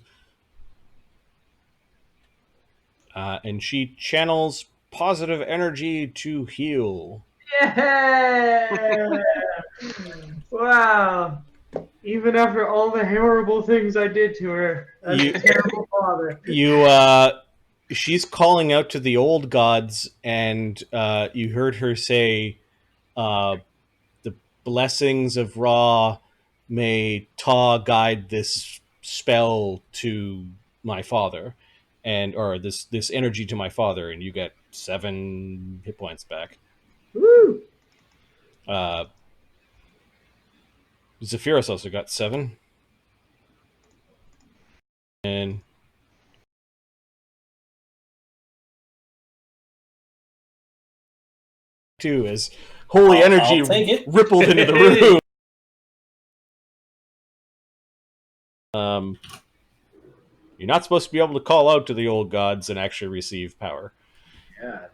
Speaker 2: And she channels positive energy to heal.
Speaker 1: Yeah! Wow. Even after all the horrible things I did to her, as a terrible father.
Speaker 2: She's calling out to the old gods, and you heard her say, "The blessings of Ra may Ta guide this spell to my father, or this energy to my father," and you get 7 hit points back.
Speaker 1: Woo!
Speaker 2: Zephyros also got 7. And two as holy energy
Speaker 4: I'll take it.
Speaker 2: rippled into the room. You're not supposed to be able to call out to the old gods and actually receive power.
Speaker 1: Yeah.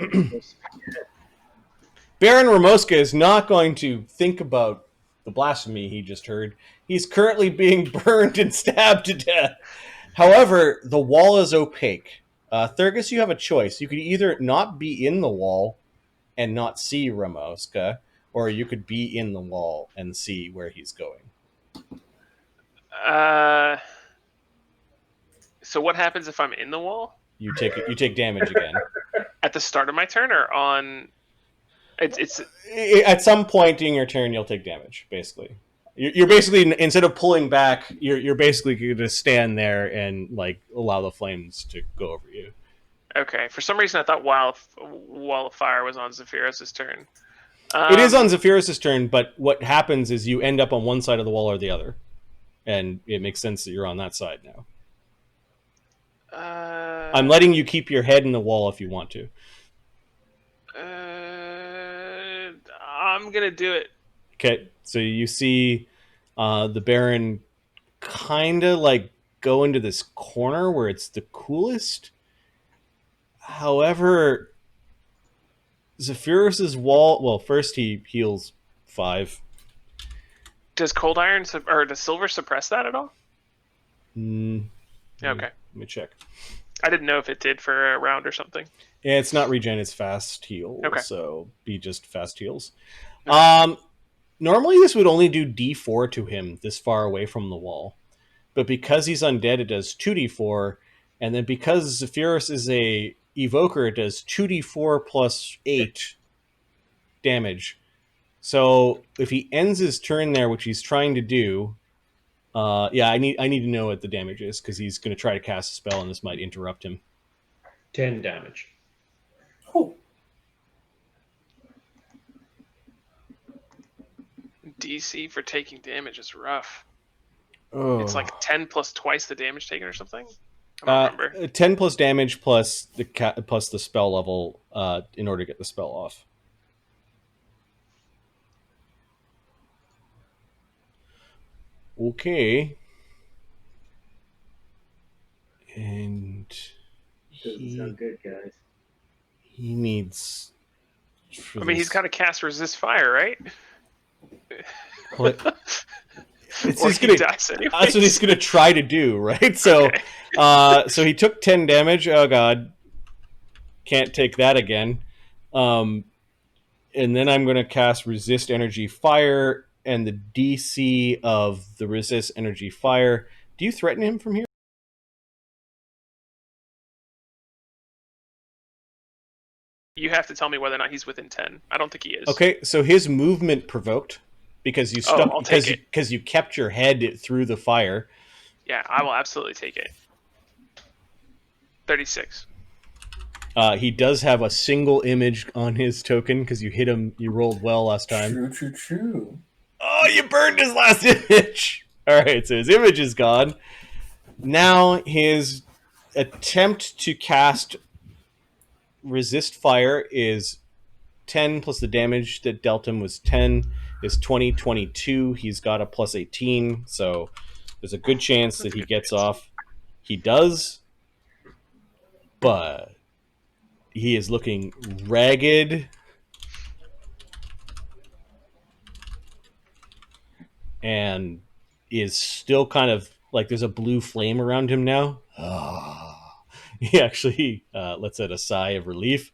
Speaker 2: Baron Ramoska is not going to think about the blasphemy he just heard. He's currently being burned and stabbed to death. However, the wall is opaque. Thurgus, you have a choice. You could either not be in the wall and not see Ramoska, or you could be in the wall and see where he's going.
Speaker 6: So what happens if I'm in the wall?
Speaker 2: You take damage again.
Speaker 6: At the start of my turn or on? It's
Speaker 2: At some point in your turn, you'll take damage. Basically, you're basically, instead of pulling back, you're basically going to stand there and like allow the flames to go over you.
Speaker 6: okay. For some reason, I thought Wall of Fire was on Zephyros' turn.
Speaker 2: It is on Zephyros' turn, but what happens is you end up on one side of the wall or the other, and it makes sense that you're on that side now. I'm letting you keep your head in the wall if you want to.
Speaker 6: I'm gonna do it.
Speaker 2: Okay, so you see the Baron kind of like go into this corner where it's the coolest. However, Zephyrus's wall. Well, first he heals 5.
Speaker 6: Does Cold Iron or does Silver suppress that at all? Okay.
Speaker 2: Let me check.
Speaker 6: I didn't know if it did for a round or something.
Speaker 2: Yeah, it's not regen, it's fast heal.
Speaker 6: Okay.
Speaker 2: So be just fast heals.
Speaker 6: Okay.
Speaker 2: Normally this would only do D4 to him this far away from the wall. But because he's undead, it does 2D4. And then because Zephyrus is a evoker, it does 2D4 plus 8 damage. So if he ends his turn there, which he's trying to do, I need to know what the damage is, because he's going to try to cast a spell, and this might interrupt him.
Speaker 5: 10 damage.
Speaker 4: Oh,
Speaker 6: DC for taking damage is rough.
Speaker 2: Oh.
Speaker 6: It's like 10 plus twice the damage taken or something. I don't remember.
Speaker 2: 10 plus damage plus the spell level in order to get the spell off. Okay. And
Speaker 1: Doesn't sound good, guys.
Speaker 2: he needs for
Speaker 6: I mean, he's
Speaker 2: this.
Speaker 6: got to cast resist fire, right?
Speaker 2: What? It's
Speaker 6: Or
Speaker 2: he's
Speaker 6: he
Speaker 2: gonna.
Speaker 6: dies anyway.
Speaker 2: That's what he's gonna try to do, right? So,
Speaker 6: Okay.
Speaker 2: so he took 10 damage. Oh god, can't take that again. And then I'm gonna cast resist energy fire, and the DC of the resist energy fire. Do you threaten him from here?
Speaker 6: You have to tell me whether or not he's within 10. I don't think he is.
Speaker 2: Okay, so his movement provoked because you stuck
Speaker 6: I'll take it.
Speaker 2: because you kept your head through the fire.
Speaker 6: Yeah, I will absolutely take it. 36.
Speaker 2: He does have a single image on his token because you hit him. You rolled well last time.
Speaker 4: True.
Speaker 2: Oh, you burned his last image. All right, so his image is gone. Now his attempt to cast resist fire is 10 plus the damage that dealt him was 10 is 20, 22. He's got a plus 18, so there's a good chance that he gets off. He does, but he is looking ragged and is still kind of like there's a blue flame around him now. He actually lets out a sigh of relief.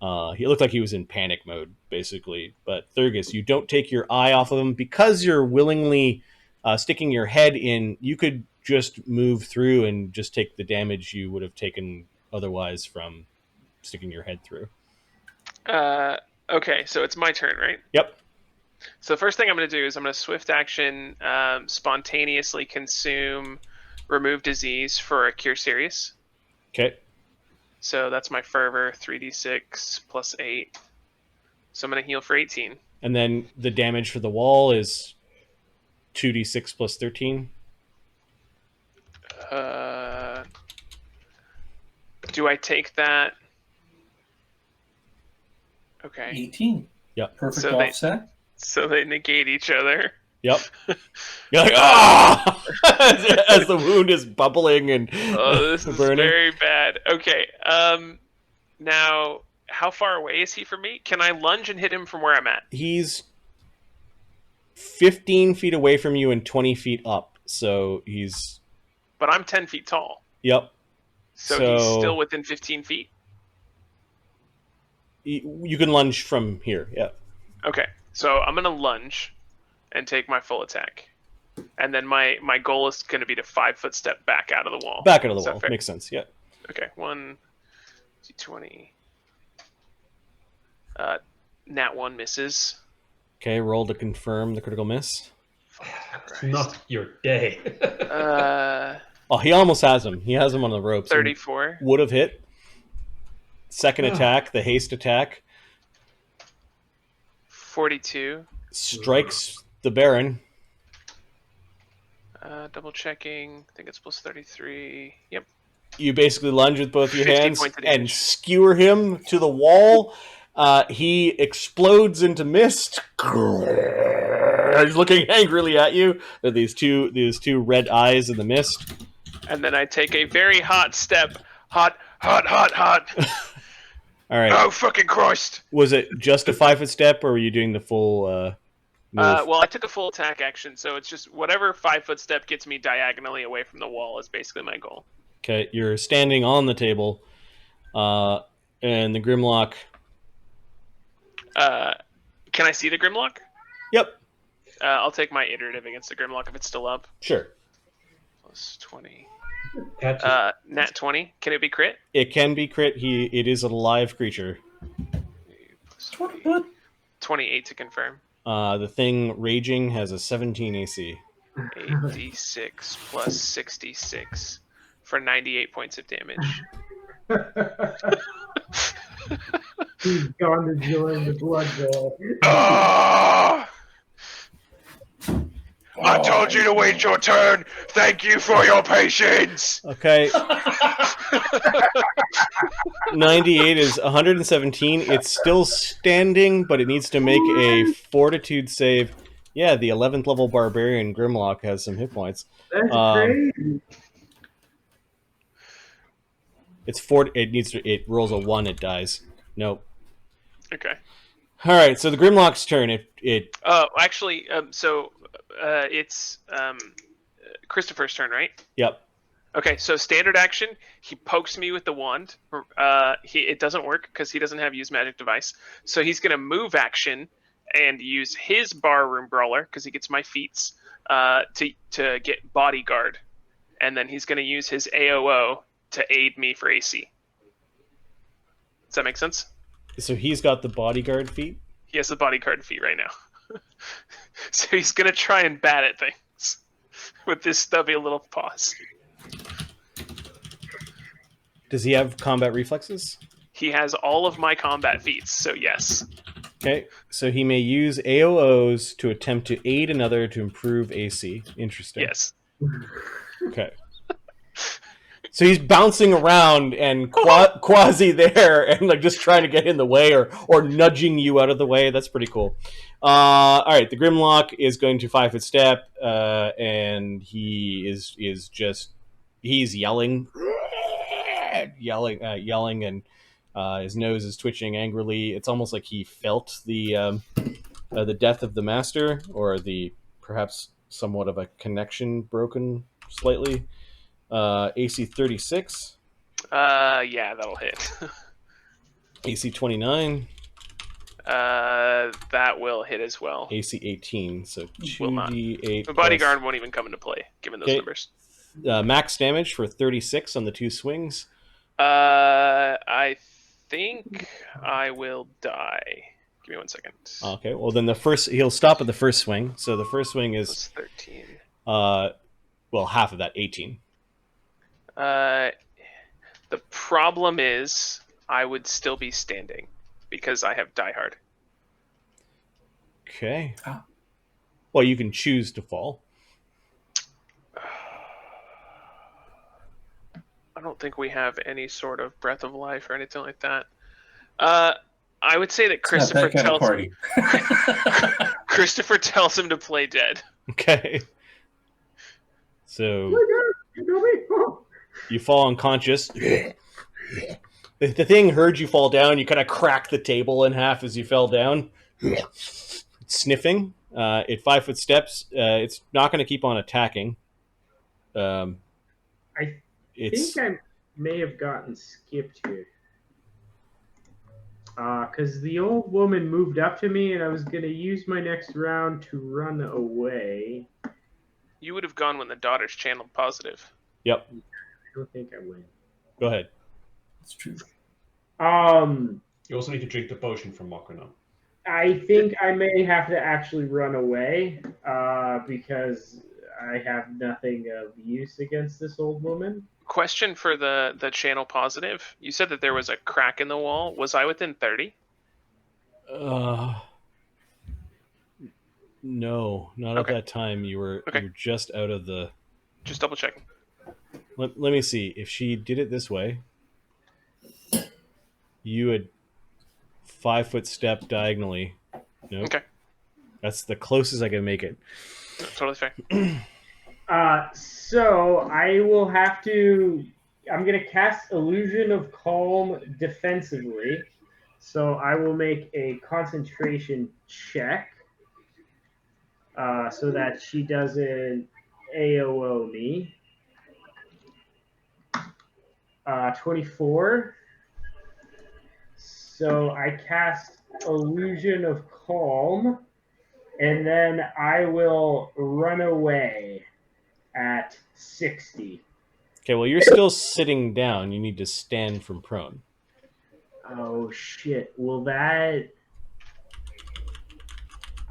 Speaker 2: He looked like he was in panic mode, basically. But Thurgus, you don't take your eye off of him because you're willingly sticking your head in. You could just move through and just take the damage you would have taken otherwise from sticking your head through.
Speaker 6: Okay, so it's my turn, right?
Speaker 2: Yep.
Speaker 6: So the first thing I'm going to do is I'm going to swift action spontaneously consume remove disease for a cure serious.
Speaker 2: Okay.
Speaker 6: So that's my fervor, 3d6 plus 8. So I'm going to heal for 18.
Speaker 2: And then the damage for the wall is 2d6 plus 13.
Speaker 6: Do I take that? Okay.
Speaker 4: 18.
Speaker 2: Yep.
Speaker 4: Perfect
Speaker 6: So they-
Speaker 4: offset.
Speaker 6: So they negate each other.
Speaker 2: Yep. You're like, ah! As the wound is bubbling and
Speaker 6: Oh, this is
Speaker 2: burning.
Speaker 6: very bad. Okay. Now, how far away is he from me? Can I lunge and hit him from where I'm at?
Speaker 2: He's 15 feet away from you and 20 feet up. So he's...
Speaker 6: But I'm 10 feet tall.
Speaker 2: Yep.
Speaker 6: So he's still within 15 feet?
Speaker 2: You can lunge from here, yeah.
Speaker 6: Okay. So I'm going to lunge and take my full attack. And then my goal is going to be to 5-foot step back out of the wall.
Speaker 2: Back out of
Speaker 6: Is
Speaker 2: the
Speaker 6: that
Speaker 2: wall.
Speaker 6: fair?
Speaker 2: Makes sense, yeah.
Speaker 6: Okay. 1, 20. Nat 1 misses.
Speaker 2: Okay, roll to confirm the critical miss.
Speaker 5: It's not your day.
Speaker 2: Oh, he almost has him. He has him on the ropes.
Speaker 6: 34.
Speaker 2: Would have hit. Second attack, the haste attack,
Speaker 6: 42.
Speaker 2: strikes the Baron.
Speaker 6: Double checking. I think it's plus 33. Yep.
Speaker 2: You basically lunge with both your
Speaker 6: 50
Speaker 2: hands
Speaker 6: points of
Speaker 2: and
Speaker 6: damage.
Speaker 2: skewer him to the wall. He explodes into mist. He's looking angrily at you. There are these two red eyes in the mist.
Speaker 6: And then I take a very hot step. Hot.
Speaker 2: All right.
Speaker 3: Oh, fucking Christ!
Speaker 2: Was it just a 5-foot step, or were you doing the full move?
Speaker 6: Well, I took a full attack action, so it's just whatever 5-foot step gets me diagonally away from the wall is basically my goal.
Speaker 2: Okay, you're standing on the table, and the Grimlock.
Speaker 6: Can I see the Grimlock?
Speaker 2: Yep,
Speaker 6: I'll take my iterative against the Grimlock if it's still up.
Speaker 2: sure.
Speaker 6: Plus 20.
Speaker 5: Catches.
Speaker 6: Nat 20. Can it be crit?
Speaker 2: It can be crit. It is a live creature.
Speaker 6: Plus 20. 28 to confirm.
Speaker 2: The thing raging has a 17 AC.
Speaker 6: 8d6 plus 66 for 98 points of damage.
Speaker 1: He's gone to join the blood bowl.
Speaker 3: Ah! I told you to wait your turn. Thank you for your patience.
Speaker 2: Okay. 98 is 117. It's still standing, but it needs to make a fortitude save. Yeah, the 11th level barbarian Grimlock has some hit points.
Speaker 1: That's crazy.
Speaker 2: It's 40. It rolls a 1. It dies. Nope.
Speaker 6: Okay.
Speaker 2: All right, so the Grimlock's turn.
Speaker 6: Actually, it's Christopher's turn, right?
Speaker 2: Yep.
Speaker 6: Okay, so standard action, he pokes me with the wand. It doesn't work because he doesn't have use magic device. So he's going to move action and use his barroom brawler because he gets my feats to get bodyguard, and then he's going to use his AOO to aid me for AC. Does that make sense?
Speaker 2: So he's got the bodyguard feat?
Speaker 6: He has the bodyguard feat right now. So he's going to try and bat at things with this stubby little paws.
Speaker 2: Does he have combat reflexes?
Speaker 6: He has all of my combat feats, so yes.
Speaker 2: Okay, so he may use AOOs to attempt to aid another to improve AC. Interesting.
Speaker 6: Yes.
Speaker 2: Okay. So he's bouncing around and quasi there and like just trying to get in the way or nudging you out of the way. That's pretty cool. All right, the Grimlock is going to 5-foot step, and he's yelling, and his nose is twitching angrily. It's almost like he felt the death of the master, or the perhaps somewhat of a connection broken slightly. AC 36.
Speaker 6: Yeah, that'll hit.
Speaker 2: AC 29.
Speaker 6: That will hit as well.
Speaker 2: AC 18. So
Speaker 6: Will not.
Speaker 2: 2d8.
Speaker 6: The bodyguard won't even come into play, given those numbers.
Speaker 2: Max damage for 36 on the 2 swings.
Speaker 6: I think I will die. Give me 1 second.
Speaker 2: Okay, well then he'll stop at the first swing. So the first swing is
Speaker 6: That's 13.
Speaker 2: Well, half of that, 18.
Speaker 6: The problem is I would still be standing because I have Die Hard.
Speaker 2: Okay. Well, you can choose to fall.
Speaker 6: I don't think we have any sort of breath of life or anything like that. I would say that Christopher Christopher tells him to play dead.
Speaker 2: Okay. So you fall unconscious. The thing heard you fall down. You kind of cracked the table in half as you fell down. It's sniffing. At 5-foot steps, it's not going to keep on attacking.
Speaker 1: I think I may have gotten skipped here. Because the old woman moved up to me, and I was going to use my next round to run away.
Speaker 6: You would have gone when the daughter's channeled positive.
Speaker 2: Yep.
Speaker 1: I don't think I went.
Speaker 2: Go ahead.
Speaker 4: It's true.
Speaker 5: You also need to drink the potion from Makuna.
Speaker 1: I think I may have to actually run away because I have nothing of use against this old woman.
Speaker 6: Question for the channel positive. You said that there was a crack in the wall. Was I within 30?
Speaker 2: No, not at that time. You were just out of the...
Speaker 6: Just double checking.
Speaker 2: Let me see. If she did it this way, you would 5-foot step diagonally. Nope.
Speaker 6: Okay.
Speaker 2: That's the closest I can make it.
Speaker 6: No, totally fair.
Speaker 1: So I will have to... I'm going to cast Illusion of Calm defensively. So I will make a concentration check so that she doesn't AOO me. 24. So I cast Illusion of Calm, and then I will run away at 60.
Speaker 2: Okay, well, you're still sitting down. You need to stand from prone.
Speaker 1: Oh, shit. Will that...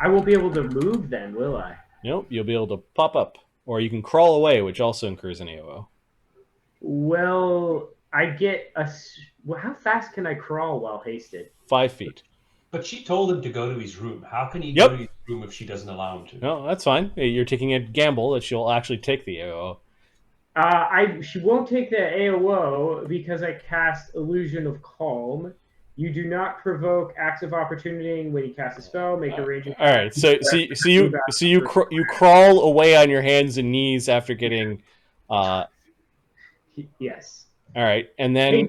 Speaker 1: I won't be able to move then, will I?
Speaker 2: Nope, you'll be able to pop up. Or you can crawl away, which also incurs an AOO.
Speaker 1: Well, I get a... Well, how fast can I crawl while hasted?
Speaker 2: 5 feet.
Speaker 5: But she told him to go to his room. How can he go to his room if she doesn't allow him to?
Speaker 2: No, that's fine. You're taking a gamble that she'll actually take the AOO.
Speaker 1: She won't take the AOO because I cast Illusion of Calm. You do not provoke acts of opportunity when you cast a spell. Make a raging.
Speaker 2: All right, so you crawl away on your hands and knees after getting.
Speaker 1: Yes.
Speaker 2: All right, and then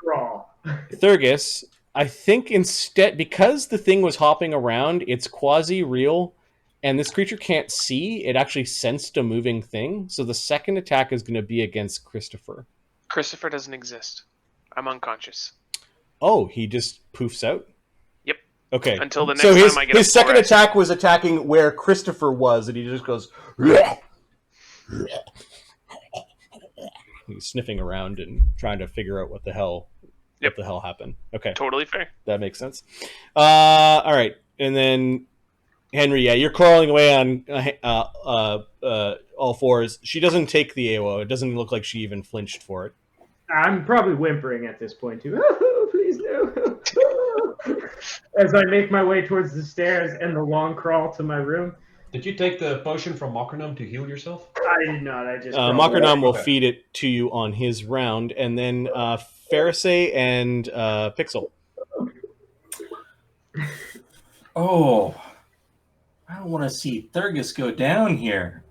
Speaker 1: crawl.
Speaker 2: Thurgus, I think instead, because the thing was hopping around, it's quasi-real, and this creature can't see. It actually sensed a moving thing. So the second attack is going to be against Christopher.
Speaker 6: Christopher doesn't exist. I'm unconscious.
Speaker 2: Oh, he just poofs out?
Speaker 6: Yep.
Speaker 2: Okay.
Speaker 6: Until the next
Speaker 2: so
Speaker 6: time I get
Speaker 2: his
Speaker 6: a
Speaker 2: second
Speaker 6: 4S.
Speaker 2: attack was attacking where Christopher was, and he just goes... He's sniffing around and trying to figure out what the hell happened. Okay.
Speaker 6: Totally fair.
Speaker 2: That makes sense. All right. And then Henry, yeah, you're crawling away on all fours. She doesn't take the AO. It doesn't look like she even flinched for it.
Speaker 1: I'm probably whimpering at this point too. Oh, please no. As I make my way towards the stairs and the long crawl to my room.
Speaker 5: Did you take the potion from Mocranum to heal yourself?
Speaker 1: I did not. I just.
Speaker 2: Mocranum will feed it to you on his round, and then Fareosae and Pixel.
Speaker 4: Oh, I don't want to see Thurgus go down here.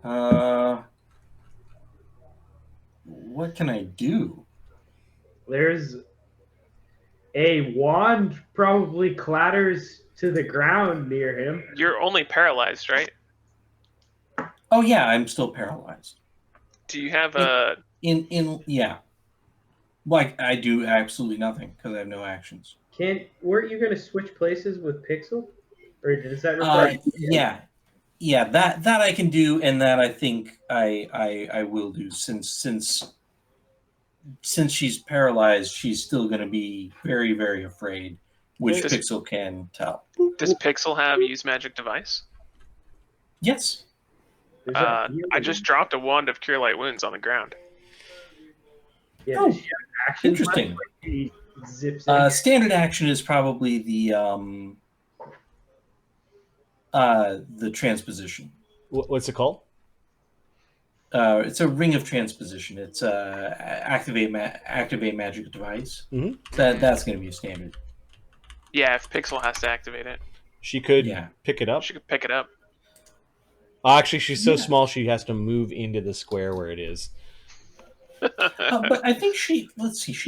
Speaker 4: What can I do?
Speaker 1: There's a wand probably clatters to the ground near him.
Speaker 6: You're only paralyzed, right?
Speaker 4: Oh yeah, I'm still paralyzed.
Speaker 6: Do you have a...
Speaker 4: Yeah. Like, I do absolutely nothing because I have no actions.
Speaker 1: Weren't you going to switch places with Pixel? Or does that require...
Speaker 4: Yeah, that I can do, and that I think I will do since she's paralyzed, she's still going to be very, very afraid, which Pixel can tell.
Speaker 6: Does Pixel have use magic device?
Speaker 4: Yes.
Speaker 6: I just dropped a wand of cure light wounds on the ground.
Speaker 1: Yeah,
Speaker 4: Oh,
Speaker 1: does she have actions
Speaker 4: interesting.
Speaker 1: left? Like she zips in?
Speaker 4: Standard action is probably the transposition.
Speaker 2: What's it called?
Speaker 4: It's a ring of transposition. It's activate magic device.
Speaker 2: Mm-hmm.
Speaker 4: That's going to be a standard.
Speaker 6: Yeah, if Pixel has to activate it.
Speaker 2: She could pick it up.
Speaker 6: She could pick it up.
Speaker 2: Actually, she's so small she has to move into the square where it is.
Speaker 4: But I think she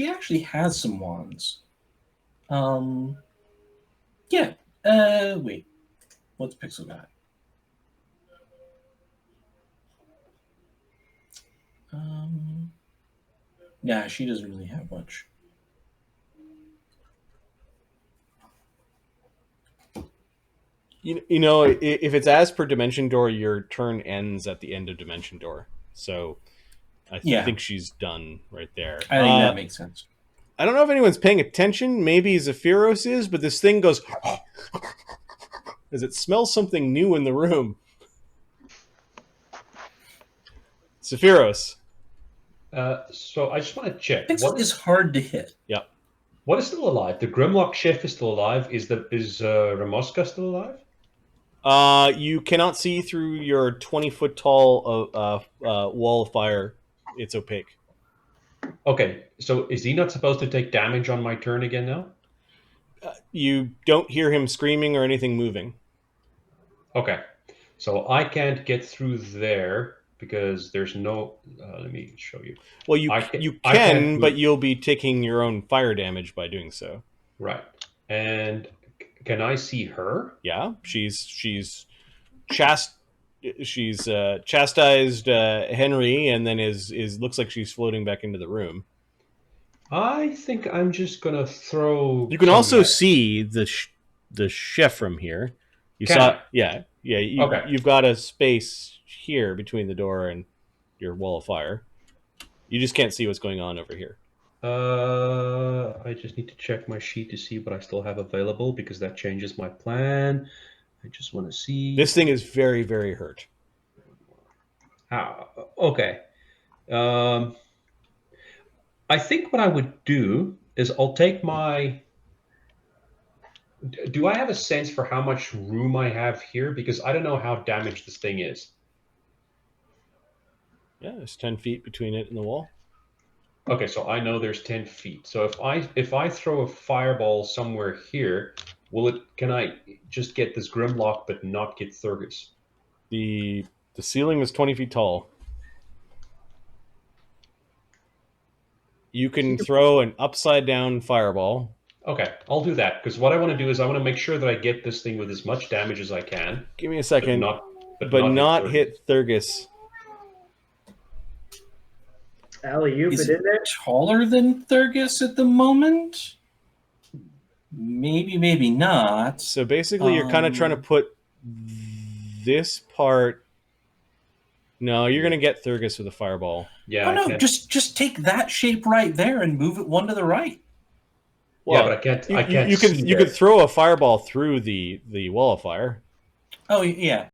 Speaker 4: actually has some wands. Yeah. Wait. What's Pixel got? Yeah, she doesn't really have much.
Speaker 2: You know, if it's as per Dimension Door, your turn ends at the end of Dimension Door. So I think she's done right there.
Speaker 4: I think that makes sense.
Speaker 2: I don't know if anyone's paying attention. Maybe Zephyros is, but this thing goes as it smells something new in the room. Zephyros.
Speaker 5: So I just want to check.
Speaker 4: Pixel is hard to hit.
Speaker 2: Yep.
Speaker 5: What is still alive? The Grimlock Chef is still alive. Is Ramoska still alive?
Speaker 2: You cannot see through your 20-foot tall wall of fire. It's opaque.
Speaker 5: Okay, so is he not supposed to take damage on my turn again now?
Speaker 2: You don't hear him screaming or anything moving.
Speaker 5: Okay, so I can't get through there because there's no... let me show you.
Speaker 2: Well, you can, but you'll be taking your own fire damage by doing so.
Speaker 5: Right. And can I see her?
Speaker 2: Yeah, she's chastised Henry, and then is looks like she's floating back into the room.
Speaker 5: I think I'm just gonna throw.
Speaker 2: You can also see the chef from here. Okay. You've got a space here between the door and your wall of fire. You just can't see what's going on over here.
Speaker 5: I just need to check my sheet to see what I still have available because that changes my plan. I just want to see.
Speaker 2: This thing is very, very hurt.
Speaker 5: Okay. I think what I would do is I'll take my... Do I have a sense for how much room I have here? Because I don't know how damaged this thing is.
Speaker 2: Yeah, there's 10 feet between it and the wall.
Speaker 5: Okay, so I know there's 10 feet. So if I throw a fireball somewhere here, can I just get this Grimlock but not get Thurgus?
Speaker 2: The ceiling is 20 feet tall. You can throw an upside down fireball
Speaker 5: Okay, I'll do that, because what I want to do is I want to make sure that I get this thing with as much damage as I can,
Speaker 2: Give me a
Speaker 5: but
Speaker 2: second.
Speaker 5: not,
Speaker 2: Not
Speaker 5: Thurgus.
Speaker 2: hit Thurgus.
Speaker 1: Alley-oop
Speaker 4: Is
Speaker 1: it in
Speaker 4: it
Speaker 1: there.
Speaker 4: taller than Thurgus at the moment? Maybe, maybe not.
Speaker 2: So basically, you're kind of trying to put this part. No, you're going to get Thurgus with a fireball.
Speaker 5: Yeah,
Speaker 4: Oh
Speaker 5: I
Speaker 4: no,
Speaker 5: can't.
Speaker 4: just take that shape right there and move it one to the right.
Speaker 5: Yeah, but I can't. I can't.
Speaker 2: You
Speaker 5: see
Speaker 2: could
Speaker 5: there.
Speaker 2: throw a fireball through the wall of fire.
Speaker 4: Oh yeah,